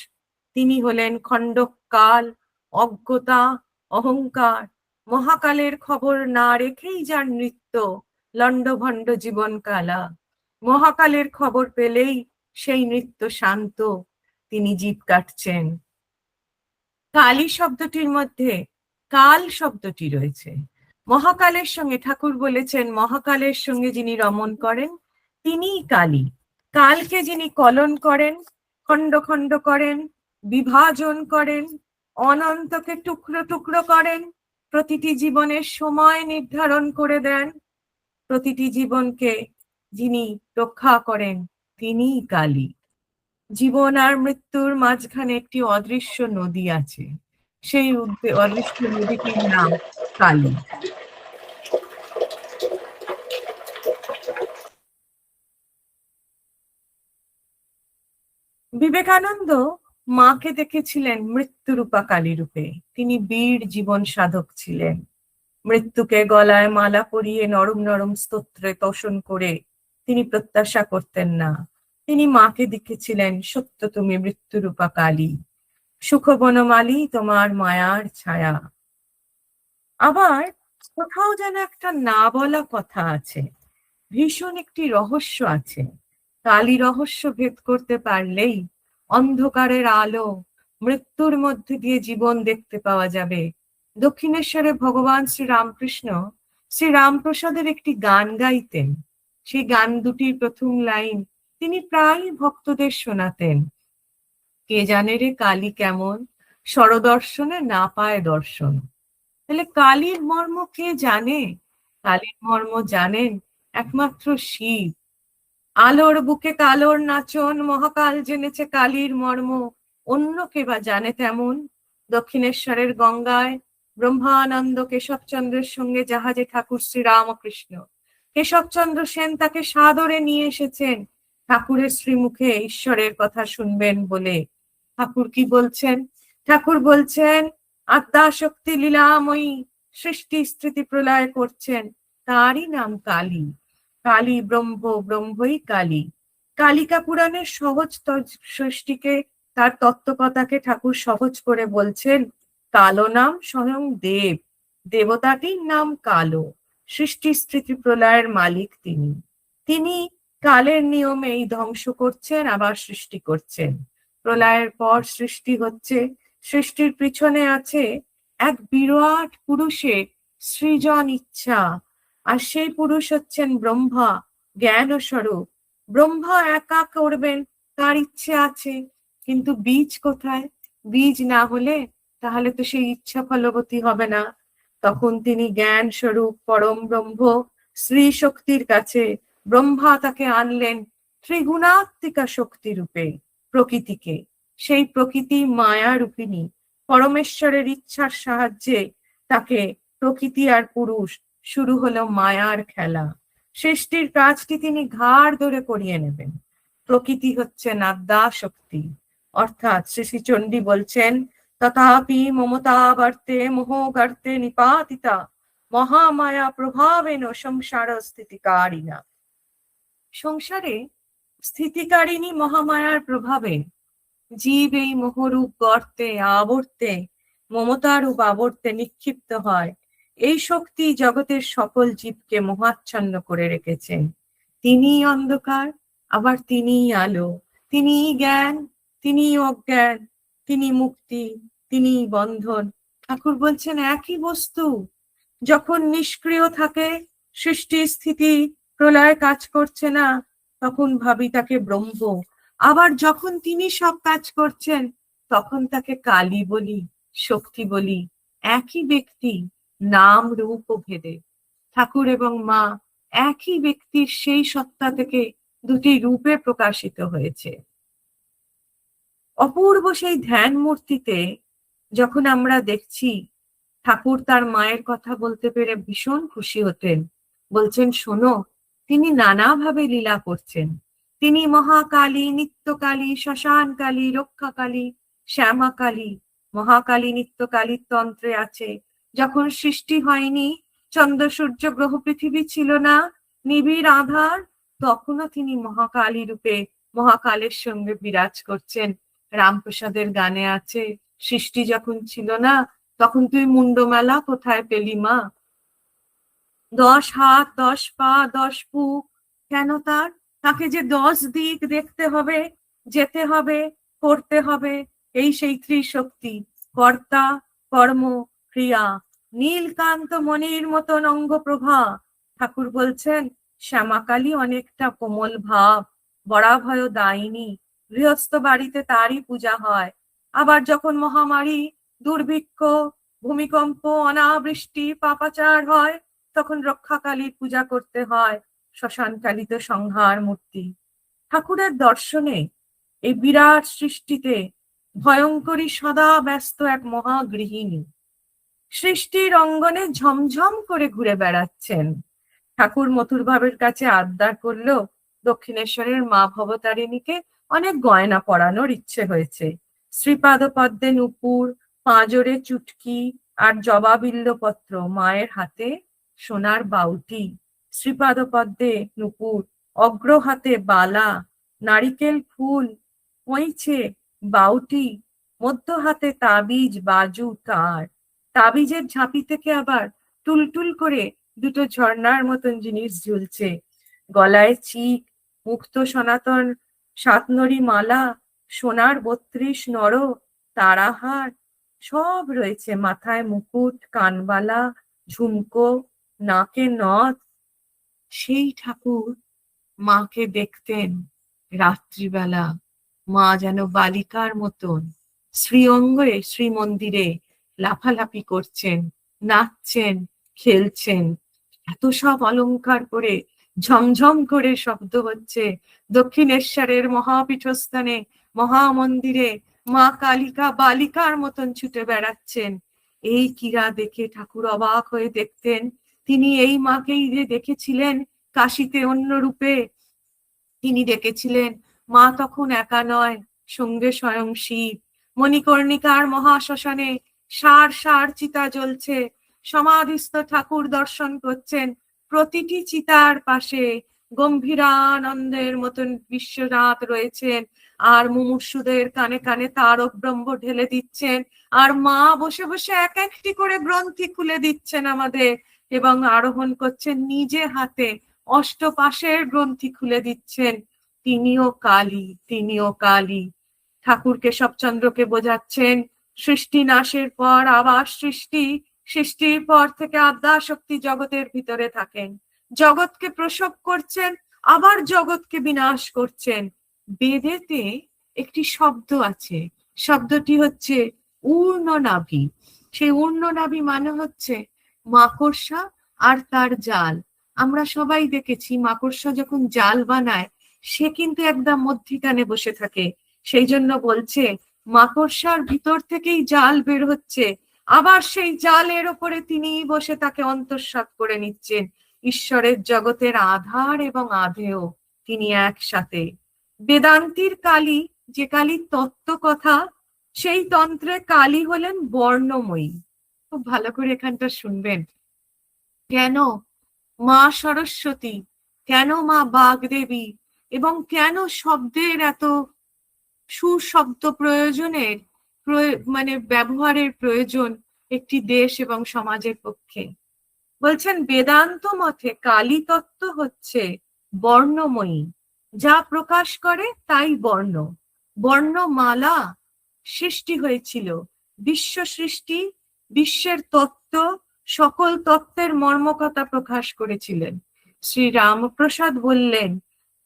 তিনি হলেন খণ্ডকাল, অজ্ঞতা, অহংকার। মহাকালের খবর না রেখেই যার নৃত্য, লণ্ডভণ্ড জীবন কালা। মহাকালের খবর পেলেই সেই নৃত্য শান্ত, তিনি জিভ কাটছেন। কালী শব্দটির মধ্যে কাল শব্দটি রয়েছে। মহাকালের সঙ্গে ঠাকুর বলেছেন, মহাকালের সঙ্গে যিনি রমণ করেন তিনিই কালী। কালকে যিনি কলন করেন, খণ্ড খণ্ড করেন, বিভাজন করেন, অনন্তকে টুকরো টুকরো করেন, প্রতিটি জীবনের সময় নির্ধারণ করে দেন, প্রতিটি জীবনকে যিনি রক্ষা করেন তিনিই কালী। জীবন আর মৃত্যুর মাঝখানে একটি অদৃশ্য নদী আছে, সেই অদৃশ্য নদীটির নাম কালী। বিবেকানন্দ মাকে দেখেছিলেন মৃত্যুরূপা কালী রূপে। তিনি বীর জীবন সাধক ছিলেন। মৃত্যুকে গলায় মালা পরিয়ে নরম নরম স্তোত্রে তোষণ করে তিনি প্রত্যাশা করতেন না। তিনি মাকে দেখেছিলেন, সত্য তুমি মৃত্যুরূপা কালী, সুখবনমালী তোমার মায়ার ছায়া। আবার কোথাও যেন একটা না বলা কথা আছে, ভীষণ একটি রহস্য আছে। কালী রহস্য ভেদ করতে পারলেই অন্ধকারের আলো, মৃত্যুর মধ্যে দিয়ে জীবন দেখতে পাওয়া যাবে। দক্ষিণেশ্বরে ভগবান শ্রী রামপ্রসাদের একটি গান গাইতেন। সেই গান দুটির প্রথম লাইন তিনি প্রায় ভক্তদের শোনাতেন। কে জানে রে কালী কেমন, স্বরদর্শনে না পায় দর্শন। তাহলে কালীর মর্ম কে জানে? কালীর মর্ম জানেন একমাত্র শিব। আলোর বুকে কালোর নাচন, মহাকাল জেনেছে কালীর মর্ম, অন্য কে বা জানে তেমন? দক্ষিণেশ্বরের গঙ্গায় ব্রহ্মানন্দ কেশবচন্দ্রের সঙ্গে জাহাজে ঠাকুর শ্রী রামকৃষ্ণ, কেশবচন্দ্র সেন তাকে সাদরে নিয়ে এসেছেন ঠাকুরের শ্রীমুখে ঈশ্বরের কথা শুনবেন বলে। ঠাকুর কি বলছেন? ঠাকুর বলছেন, আত্মা শক্তি লীলাময়ী সৃষ্টি স্থিতি প্রলয় করছেন, তারই নাম কালী। কালী ব্রহ্ম, ব্রহ্মই কালী। কালিকা পুরাণের সহজ সৃষ্টিকে, তার তত্ত্বকথাকে ঠাকুর সহজ করে বলছেন, কালো নাম স্বয়ং দেব, দেবতাটির নাম কালো। সৃষ্টি স্থিতি প্রলয়ের মালিক তিনি। তিনি কালের নিয়মেই ধ্বংস করছেন, আবার সৃষ্টি করছেন। প্রলয়ের পর সৃষ্টি হচ্ছে, সৃষ্টির পিছনে আছে এক বিরাট পুরুষের সৃজন ইচ্ছা, আর সেই পুরুষ হচ্ছেন ব্রহ্মা, জ্ঞান স্বরূপ। ব্রহ্মা একা করবেন তার ইচ্ছে আছে, কিন্তু বীজ কোথায়? বীজ না হলে তাহলে তো সেই ইচ্ছা ফলবতী হবে না। তখন তিনি জ্ঞান স্বরূপ পরম ব্রহ্ম শ্রী শক্তির কাছে ব্রহ্মা তাকে আনলেন ত্রিগুণাত্মিকা শক্তি রূপে প্রকৃতিকে। সেই প্রকৃতি মায়া রূপিণী পরমেশ্বরের ইচ্ছার সাহায্যে তাকে প্রকৃতি আর পুরুষ শুরু হলো মায়ার খেলা। সৃষ্টির কাজটি তিনি ঘাড় ধরে করিয়ে নেবেন। প্রকৃতি হচ্ছে নাদ্যা শক্তি, অর্থাৎ শ্রী শ্রী চণ্ডী বলছেন তথাপি মমতা বর্তে মোহ গর্তে নিপাতিতা মহামায়া প্রভাবেন সংসার স্থিতিকারিণা। সংসারে স্থিতিকারিণী মহামায়ার প্রভাবে জীব এই মোহরূপ গর্তে আবর্তে মমতারূপ আবর্তে নিক্ষিপ্ত হয়। এই শক্তি জগতের সকল জীবকে মোহাচ্ছন্ন করে রেখেছেন। তিনিই অন্ধকার, আবার তিনিই আলো, তিনিই জ্ঞান, তিনিই অজ্ঞান, তিনি মুক্তি, তিনিই বন্ধন। ঠাকুর বলছেন একই বস্তু। যখন নিষ্ক্রিয় থাকে, সৃষ্টি স্থিতি প্রলয় কাজ করছে না, তখন ভাবি তাকে ব্রহ্ম। আবার যখন তিনি সব কাজ করছেন, তখন তাকে কালী বলি, শক্তি বলি। একই ব্যক্তি, নাম রূপ ভেদে। ঠাকুর এবং মা একই ব্যক্তির সেই সত্তা থেকে দুটি রূপে প্রকাশিত হয়েছে। অপূর্ব সেই ধ্যান মূর্তিতে যখন আমরা দেখছি, ঠাকুর তার মায়ের কথা বলতে পেরে ভীষণ খুশি হতেন। বলছেন শোনো, তিনি নানাভাবে লীলা করছেন। তিনি মহাকালী, নিত্যকালী, শ্মশানকালী, রক্ষাকালী, শ্যামাকালী। মহাকালী নিত্যকালীর তন্ত্রে আছে, যখন সৃষ্টি হয়নি, চন্দ্র সূর্য গ্রহ পৃথিবী ছিল না, নিবিড় আধার, তখনও তিনি মহাকালী রূপে মহাকালের সঙ্গে বিরাজ করছেন। রামপ্রসাদের গানে আছে, সৃষ্টি যখন ছিল না, তখন তুই মুন্ডমেলা কোথায় পেলি মা? 10 হাত 10 পা 10 বুক, কেন তাকে যে 10 দিক দেখতে হবে, যেতে হবে, করতে হবে। এই সেই ত্রিশক্তি, কর্তা কর্ম ক্রিয়া। নীলকান্ত মণির মতন অঙ্গ প্রভা। ঠাকুর বলছেন শ্যামাকালী অনেকটা কোমল ভাব, বরাভয় দায়িনী। গৃহস্থ বাড়িতে তারই পূজা হয়। আবার যখন মহামারী, দুর্ভিক্ষ, ভূমিকম্প, অনাবৃষ্টি, পাপাচার হয়, তখন রক্ষাকালীর পূজা করতে হয়। শ্মশানকালী তো সংহার মূর্তি। ঠাকুরের দর্শনে এই বিরাট সৃষ্টিতে ভয়ঙ্করী সদা ব্যস্ত এক মহাগৃহিণী সৃষ্টির অঙ্গনে ঝমঝম করে ঘুরে বেড়াচ্ছেন। ঠাকুর মথুর ভাবের কাছে আবদার করলো দক্ষিণেশ্বরের মা ভবতারিণীকে অনেক গয়না পরানোর ইচ্ছে হয়েছে। শ্রীপাদ পদ্মে নূপুর, পাঁজরে চুটকি আর জবা বিল্লপত্র, মায়ের হাতে সোনার বাউটি। শ্রীপাদ পদ্মে নূপুর, অগ্র হাতে বালা, নারিকেল ফুল, পইছে, বাউটি, মধ্য হাতে তাবিজ, বাজু, তার। তাবিজের ঝাঁপি থেকে আবার টুলটুল করে দুটো ঝর্ণার মতন জিনিস ঝুলছে। গলায় চিক, মুক্ত সনাতন সাতনরি মালা, সোনার 32 নর, তারাহার সব রয়েছে। মাথায় মুকুট, কানবালা, ঝুমকো, নাকে নথ। সেই ঠাকুর মাকে দেখতেন রাত্রিবেলা। মা যেন বালিকার মতন শ্রীঅঙ্গে শ্রীমন্দিরে লাফালাফি করছেন, নাচছেন, খেলছেন। এত সব অলংকার করে ঝমঝম করে শব্দ হচ্ছে। দক্ষিণেশ্বরের মহাপীঠস্থানে মহামন্দিরে মা কালিকা বালিকার মতন ছুটে বেড়াচ্ছেন। এই ক্রীড়া দেখে ঠাকুর অবাক হয়ে দেখতেন, তিনি এই মাকেই যে দেখেছিলেন কাশীতে অন্য রূপে। তিনি দেখেছিলেন মা তখন একা নয়, সঙ্গে স্বয়ং শিব। মণিকর্ণিকার মহাশ্মশানে সার সার চিতা জ্বলছে। সমাধিস্থ ঠাকুর দর্শন করছেন। প্রতিটি চিতার পাশে গম্ভীরানন্দের মতন বিশ্বনাথ রয়েছেন, আর মুমূর্ষুদের কানে কানে তারক ব্রহ্ম ঢেলে দিচ্ছেন। আর মা বসে বসে এক একটি করে গ্রন্থি খুলে দিচ্ছেন আমাদের, এবং আরোহণ করছেন নিজে হাতে, অষ্টপাশের গ্রন্থি খুলে দিচ্ছেন। তিনিও কালী, তিনিও কালী। ঠাকুর কেশবচন্দ্রকে বোঝাচ্ছেন সৃষ্টি নাশের পর আবার সৃষ্টি, সৃষ্টির পর থেকে আদ্যাশক্তি জগতের ভিতরে থাকেন, জগৎকে প্রসব করছেন, আবার জগৎকে বিনাশ করছেন। বেদেতে একটি শব্দ আছে, শব্দটি হচ্ছে ঊর্ণনাভি। সেই ঊর্ণনাভি মানে হচ্ছে মাকড়সা আর তার জাল। আমরা সবাই দেখেছি মাকড়সা যখন জাল বানায় সে কিন্তু একদম মধ্যিখানে বসে থাকে, সেই জন্য বলছে মাকড়সার ভিতর থেকেই জাল বের হচ্ছে, আবার সেই জালের ওপরে তিনি বসে তাকে অন্তঃসাৎ করে নিচ্ছেন। ঈশ্বরের জগতের আধার এবং আধেয় তিনি একসাথে। বেদান্তির কালী, যে কালী তত্ত্ব কথা, সেই তন্ত্রে কালী হলেন বর্ণময়ী। খুব ভালো করে এখানটা শুনবেন। কেন মা সরস্বতী, কেন মা বাগদেবী, এবং কেন শব্দের এত সুশব্দ প্রয়োজনের মানে ব্যবহারের প্রয়োজন একটি দেশ এবং সমাজের পক্ষে। বলছেন বেদান্ত মতে কালী তত্ত্ব হচ্ছে বর্ণময়ী, যা প্রকাশ করে তাই বর্ণ। বর্ণমালা সৃষ্টি হয়েছিল, বিশ্ব সৃষ্টি, বিশ্বের তত্ত্ব, সকল তত্ত্বের মর্মকথা প্রকাশ করেছিলেন। শ্রী রামপ্রসাদ বললেন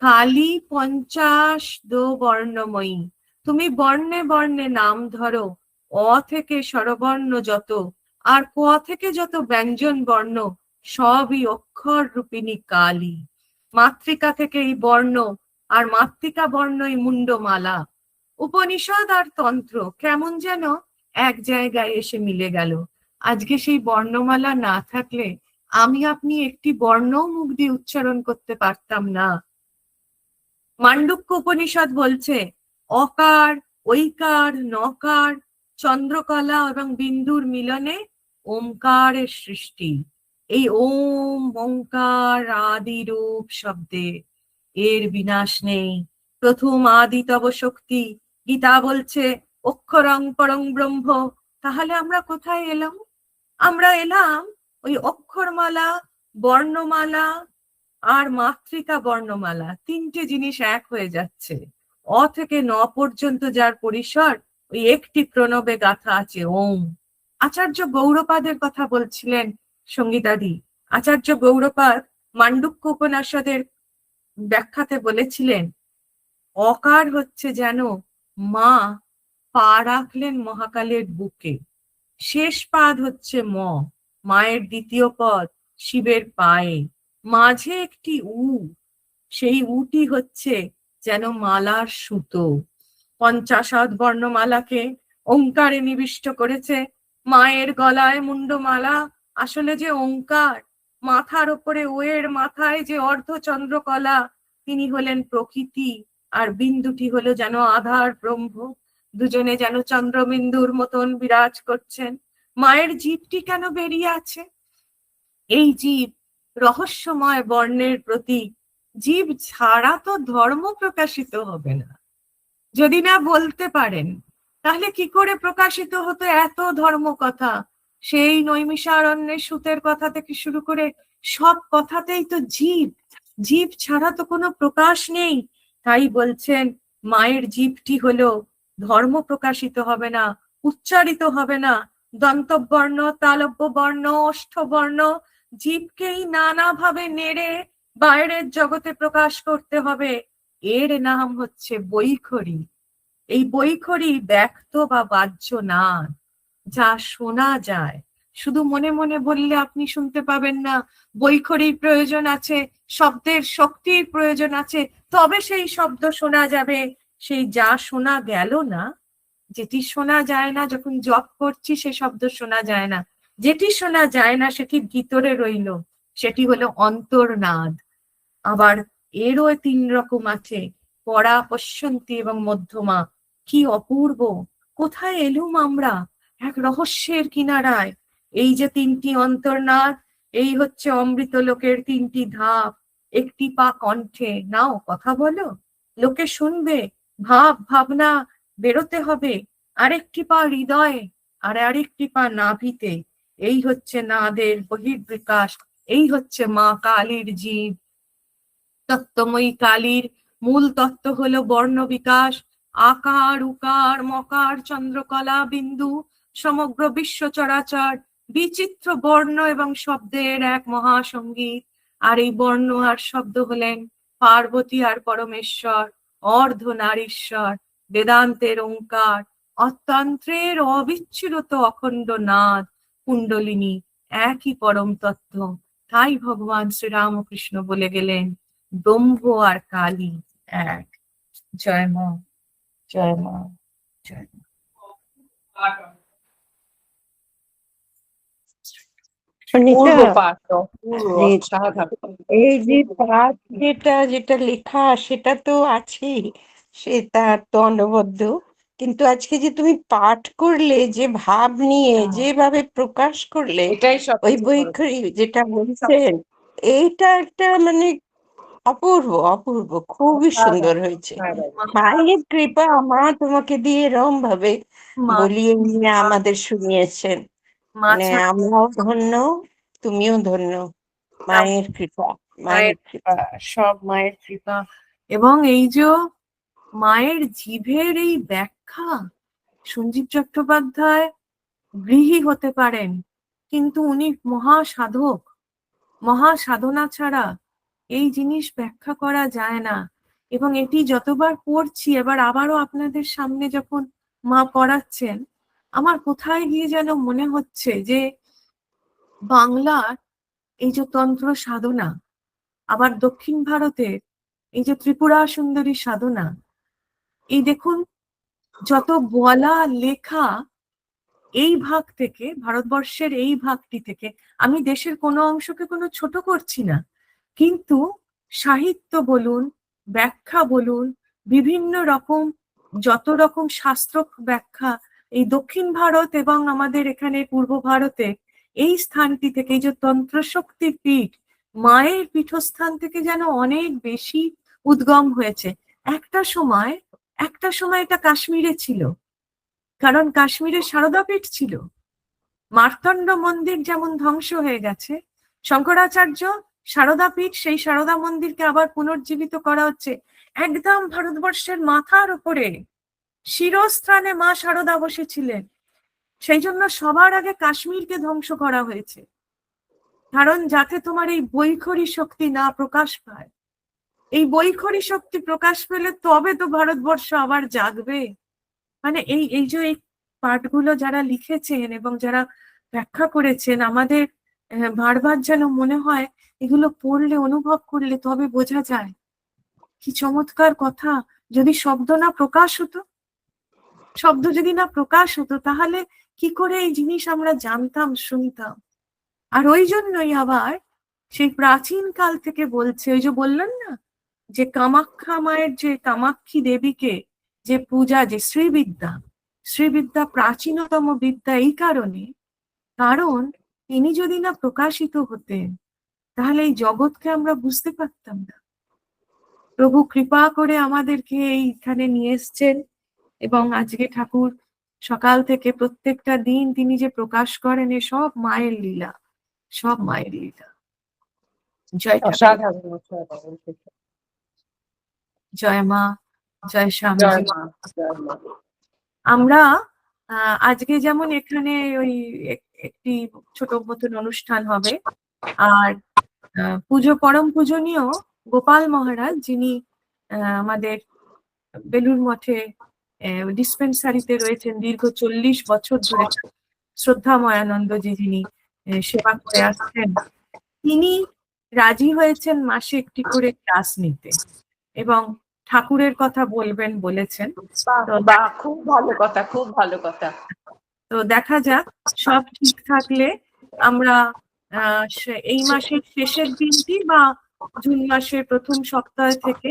কালী 50 বর্ণময়ী, তুমি বর্ণে বর্ণে নাম ধরো, অ থেকে স্বরবর্ণ যত, আর ক থেকে যত ব্যঞ্জন বর্ণ, সবই অক্ষর রূপিণী কালী। মাতৃকা থেকে এই বর্ণ, আর মাতৃকা বর্ণই মুন্ডমালা। উপনিষদ আর তন্ত্র কেমন যেন এক জায়গায় এসে মিলে গেল। আজকে সেই বর্ণমালা না থাকলে আমি আপনি একটি বর্ণও মুখ দিয়ে উচ্চারণ করতে পারতাম না। মান্ডুক্য উপনিষদ বলছে অকার, ঐকার, নকার, চন্দ্রকলা এবং বিন্দুর মিলনে ওমকারের সৃষ্টি। এই ওম ওঙ্কার আদি রূপ শব্দে এর বিনাশ নেই। প্রথম আদি তব শক্তি, গীতা বলছে অক্ষরং পরং ব্রহ্ম। তাহলে আমরা কোথায় এলাম? আমরা এলাম ওই অক্ষরমালা, বর্ণমালা আর মাতৃকা বর্ণমালা, তিনটে জিনিস এক হয়ে যাচ্ছে। অ থেকে ন পর্যন্ত যার পরিসর, ওই একটি প্রণবে গাথা আছে ওম। আচার্য গৌড়পাদের কথা বলছিলেন সঙ্গীতাদি। আচার্য গৌড়পাদ মান্ডুক্য উপনিষদের ব্যাখ্যাতে বলেছিলেন অকার হচ্ছে যেন মা পা রাখলেন মহাকালের বুকে, শেষ পাদ হচ্ছে ম, মায়ের দ্বিতীয় পদ শিবের পায়ে, মাঝে একটি উ, সেই উটি হচ্ছে যেন মালার সুতো। 50 বর্ণমালাকে ওঙ্কারে নিবিষ্ট করেছে। মায়ের গলায় মুন্ডমালা আসলে যে ওঙ্কার, মাথার ওপরে ওয়ের মাথায় যে অর্ধচন্দ্রকলা, তিনি হলেন প্রকৃতি, আর বিন্দুটি হলো যেন আধার ব্রহ্ম। দুজনে যেন চন্দ্রবিন্দুর মতন বিরাজ করছেন। মায়ের জীবটি কেন বেরিয়ে আছে? এই জীব রহস্যময় বর্ণের প্রতীক। জীব ছাড়া তো ধর্ম প্রকাশিত হবে না। যদি না বলতে পারেন তাহলে কি করে প্রকাশিত হতো এত ধর্ম কথা? সেই নৈমিষারণ্যের সূতের কথা থেকে শুরু করে সব কথাতেই তো জীব, জীব ছাড়া তো কোনো প্রকাশ নেই। তাই বলছেন মায়ের জীবটি হলো ধর্ম প্রকাশিত হবে না, উচ্চারিত হবে না। দন্তবর্ণ, তালব্য বর্ণ, ওষ্ঠবর্ণ জীবকেই নানাভাবে নেড়ে বাইরের জগতে প্রকাশ করতে হবে। এর নাম হচ্ছে বৈখরি। এই বৈখরি ব্যক্ত বা বাহ্য না, যা শোনা যায়। শুধু মনে মনে বললে আপনি শুনতে পাবেন না। বৈখরির প্রয়োজন আছে, শব্দের শক্তির প্রয়োজন আছে, তবে সেই শব্দ শোনা যাবে। সেই যা শোনা গেল না, যেটি শোনা যায় না, যখন জপ করছি সে শব্দ শোনা যায় না। যেটি শোনা যায় না সেটি ভিতরে রইল, সেটি হলো অন্তর্নাদ। আবার এরও 3 রকম আছে, পরা, পশ্যন্তি এবং মধ্যমা। কি অপূর্ব! কোথায় এলুম আমরা? এক রহস্যের কিনারায়। এই যে 3টি অন্তর্নাদ, এই হচ্ছে অমৃত লোকের 3টি ধাপ। একটি পা কণ্ঠে, নাও কথা বলো, লোকে শুনবে, ভাব ভাবনা বেরোতে হবে। আরেকটি পা হৃদয়ে, আর আরেকটি পা নাভিতে। এই হচ্ছে নাদের বহির্বিকাশ, এই হচ্ছে মা কালীর জীব। তত্ত্বময়ী কালীর মূল তত্ত্ব হলো বর্ণ বিকাশ। আকার, উকার, মকার, চন্দ্রকলা, বিন্দু, সমগ্র বিশ্ব চরাচর বিচিত্র বর্ণ এবং শব্দের এক মহাসঙ্গীত। আর এই বর্ণ আর শব্দ হলেন পার্বতী আর পরমেশ্বর, অর্ধনারীশ্বর। বেদান্তের ওঙ্কার, অতন্ত্রের অবিচ্ছিন্ন অখণ্ড নাদ, কুণ্ডলিনী একই পরম তত্ত্ব। তাই ভগবান শ্রীরামকৃষ্ণ বলে গেলেন ব্রহ্ম আর কালী এক। জয় মা, জয় মা, জয় মা। সুনিতা, পূর্ব পাঠ, অপূর্ব, অসাধারণ। এই যে পাঠ যেটা লেখা সেটা তো আছেই, সেটা তো অনবদ্য, কিন্তু আজকে যে তুমি পাঠ করলে, যে ভাব নিয়ে যেভাবে প্রকাশ করলে, এটাই ওই সবচেয়ে বড়। বৈখরি যেটা বলছেন, এইটা একটা মানে অপূর্ব অপূর্ব, খুবই সুন্দর হয়েছে। মায়ের কৃপা, মা তোমাকে দিয়ে এরম ভাবে মা, বলিয়ে নিয়ে আমাদের শুনিয়েছেন, মা মানে ছাড়া আমরাও ধন্য, তুমিও ধন্য। মায়ের কৃপা, মায়ের মায়ের কৃপা। সব মায়ের কৃপা। এবং এই যে মায়ের জিভের এই ব্যাখ্যা, সঞ্জীব চট্টোপাধ্যায় গৃহী হতে পারেন, কিন্তু উনি মহাসাধক। মহাসাধনা ছাড়া এই জিনিস ব্যাখ্যা করা যায় না। এবং এটি যতবার পড়ছি, এবার আবারও আপনাদের সামনে যখন মা পড়াচ্ছেন, আমার কোথায় গিয়ে যেন মনে হচ্ছে যে বাংলার এই যে তন্ত্র সাধনা, আবার দক্ষিণ ভারতের এই যে ত্রিপুরা সুন্দরী সাধনা, এই দেখুন যত বলা লেখা এই ভাগ থেকে, ভারতবর্ষের এই ভাগটি থেকে, আমি দেশের কোনো অংশকে কোনো ছোট করছি না, কিন্তু সাহিত্য বলুন, ব্যাখ্যা বলুন, বিভিন্ন রকম যত রকম শাস্ত্র ব্যাখ্যা, এই দক্ষিণ ভারত এবং আমাদের এখানে পূর্ব ভারতে এই স্থানটি থেকে, এই যে তন্ত্রশক্তির পীঠ, মায়ের পীঠস্থান থেকে যেন অনেক বেশি উদ্গম হয়েছে। একটা সময় এটা কাশ্মীরে ছিল, কারণ কাশ্মীরে সারদাপীঠ ছিল। মার্তণ্ড মন্দির যেমন ধ্বংস হয়ে গেছে, শঙ্করাচার্য সারদাপীঠ, সেই সারদা মন্দিরকে আবার পুনর্জীবিত করা হচ্ছে। একদম ভারতবর্ষের মাথার উপরে শিরস্থানে মা সারদা বসেছিলেন। সেই জন্য সবার আগে কাশ্মীরকে ধ্বংস করা হয়েছে, কারণ যাতে তোমার এই বৈখরি শক্তি না প্রকাশ পায়। এই বৈখরি শক্তি প্রকাশ পেলে তবে তো ভারতবর্ষ আবার জাগবে। মানে এই যে এই পাঠগুলো যারা লিখেছেন এবং যারা ব্যাখ্যা করেছেন, আমাদের বারবার যেন মনে হয় এগুলো পড়লে, অনুভব করলে তবে বোঝা যায়। কি চমৎকার কথা! যদি শব্দ না প্রকাশ হতো, শব্দ যদি না প্রকাশ হতো, তাহলে কি করে এই জিনিস আমরা জানতাম, শুনতাম? আর ওই জন্যই আবার সেই প্রাচীন কাল থেকে বলছে, ওই যে বললেন না যে কামাখ্যা মায়ের, যে কামাক্ষী দেবীকে যে পূজা, যে শ্রীবিদ্যা, শ্রীবিদ্যা প্রাচীনতম বিদ্যা এই কারণে, কারণ তিনি যদি না প্রকাশিত হতেন, তাহলে এই জগৎকে আমরা বুঝতে পারতাম না। প্রভু কৃপা করে আমাদেরকে এইখানে নিয়ে এসছেন, এবং আজকে ঠাকুর সকাল থেকে প্রত্যেকটা দিন তিনি যে প্রকাশ করেন, এ সব মায়ের লীলা, সব মায়ের লীলা। জয় ঠাকুর, অসাধারণ, অসাধারণ। জয় মা, জয় জয় স্বামীজি। মা, জয় মা। আমরা আজকে যেমন এখানে ওই একটি ছোট মতন অনুষ্ঠান হবে, আর পুজো, পরম পূজনীয় গোপাল মহারাজ, যিনি আমাদের বেলুড় মঠে ডিসপেন্সারিতে রয়েছেন দীর্ঘ 40 বছর ধরে, শ্রদ্ধাময়ানন্দজি যিনি সেবা করে আসছেন, তিনি রাজি হয়েছেন মাসে একটি করে ক্লাস নিতে, এবং ঠাকুরের কথা বলবেন বলেছেন। বাহ, খুব ভালো কথা, খুব ভালো কথা। তো দেখা যাক, সব ঠিক থাকলে আমরা এই মাসের শেষের দিনটি বা জুন মাসের প্রথম সপ্তাহ থেকে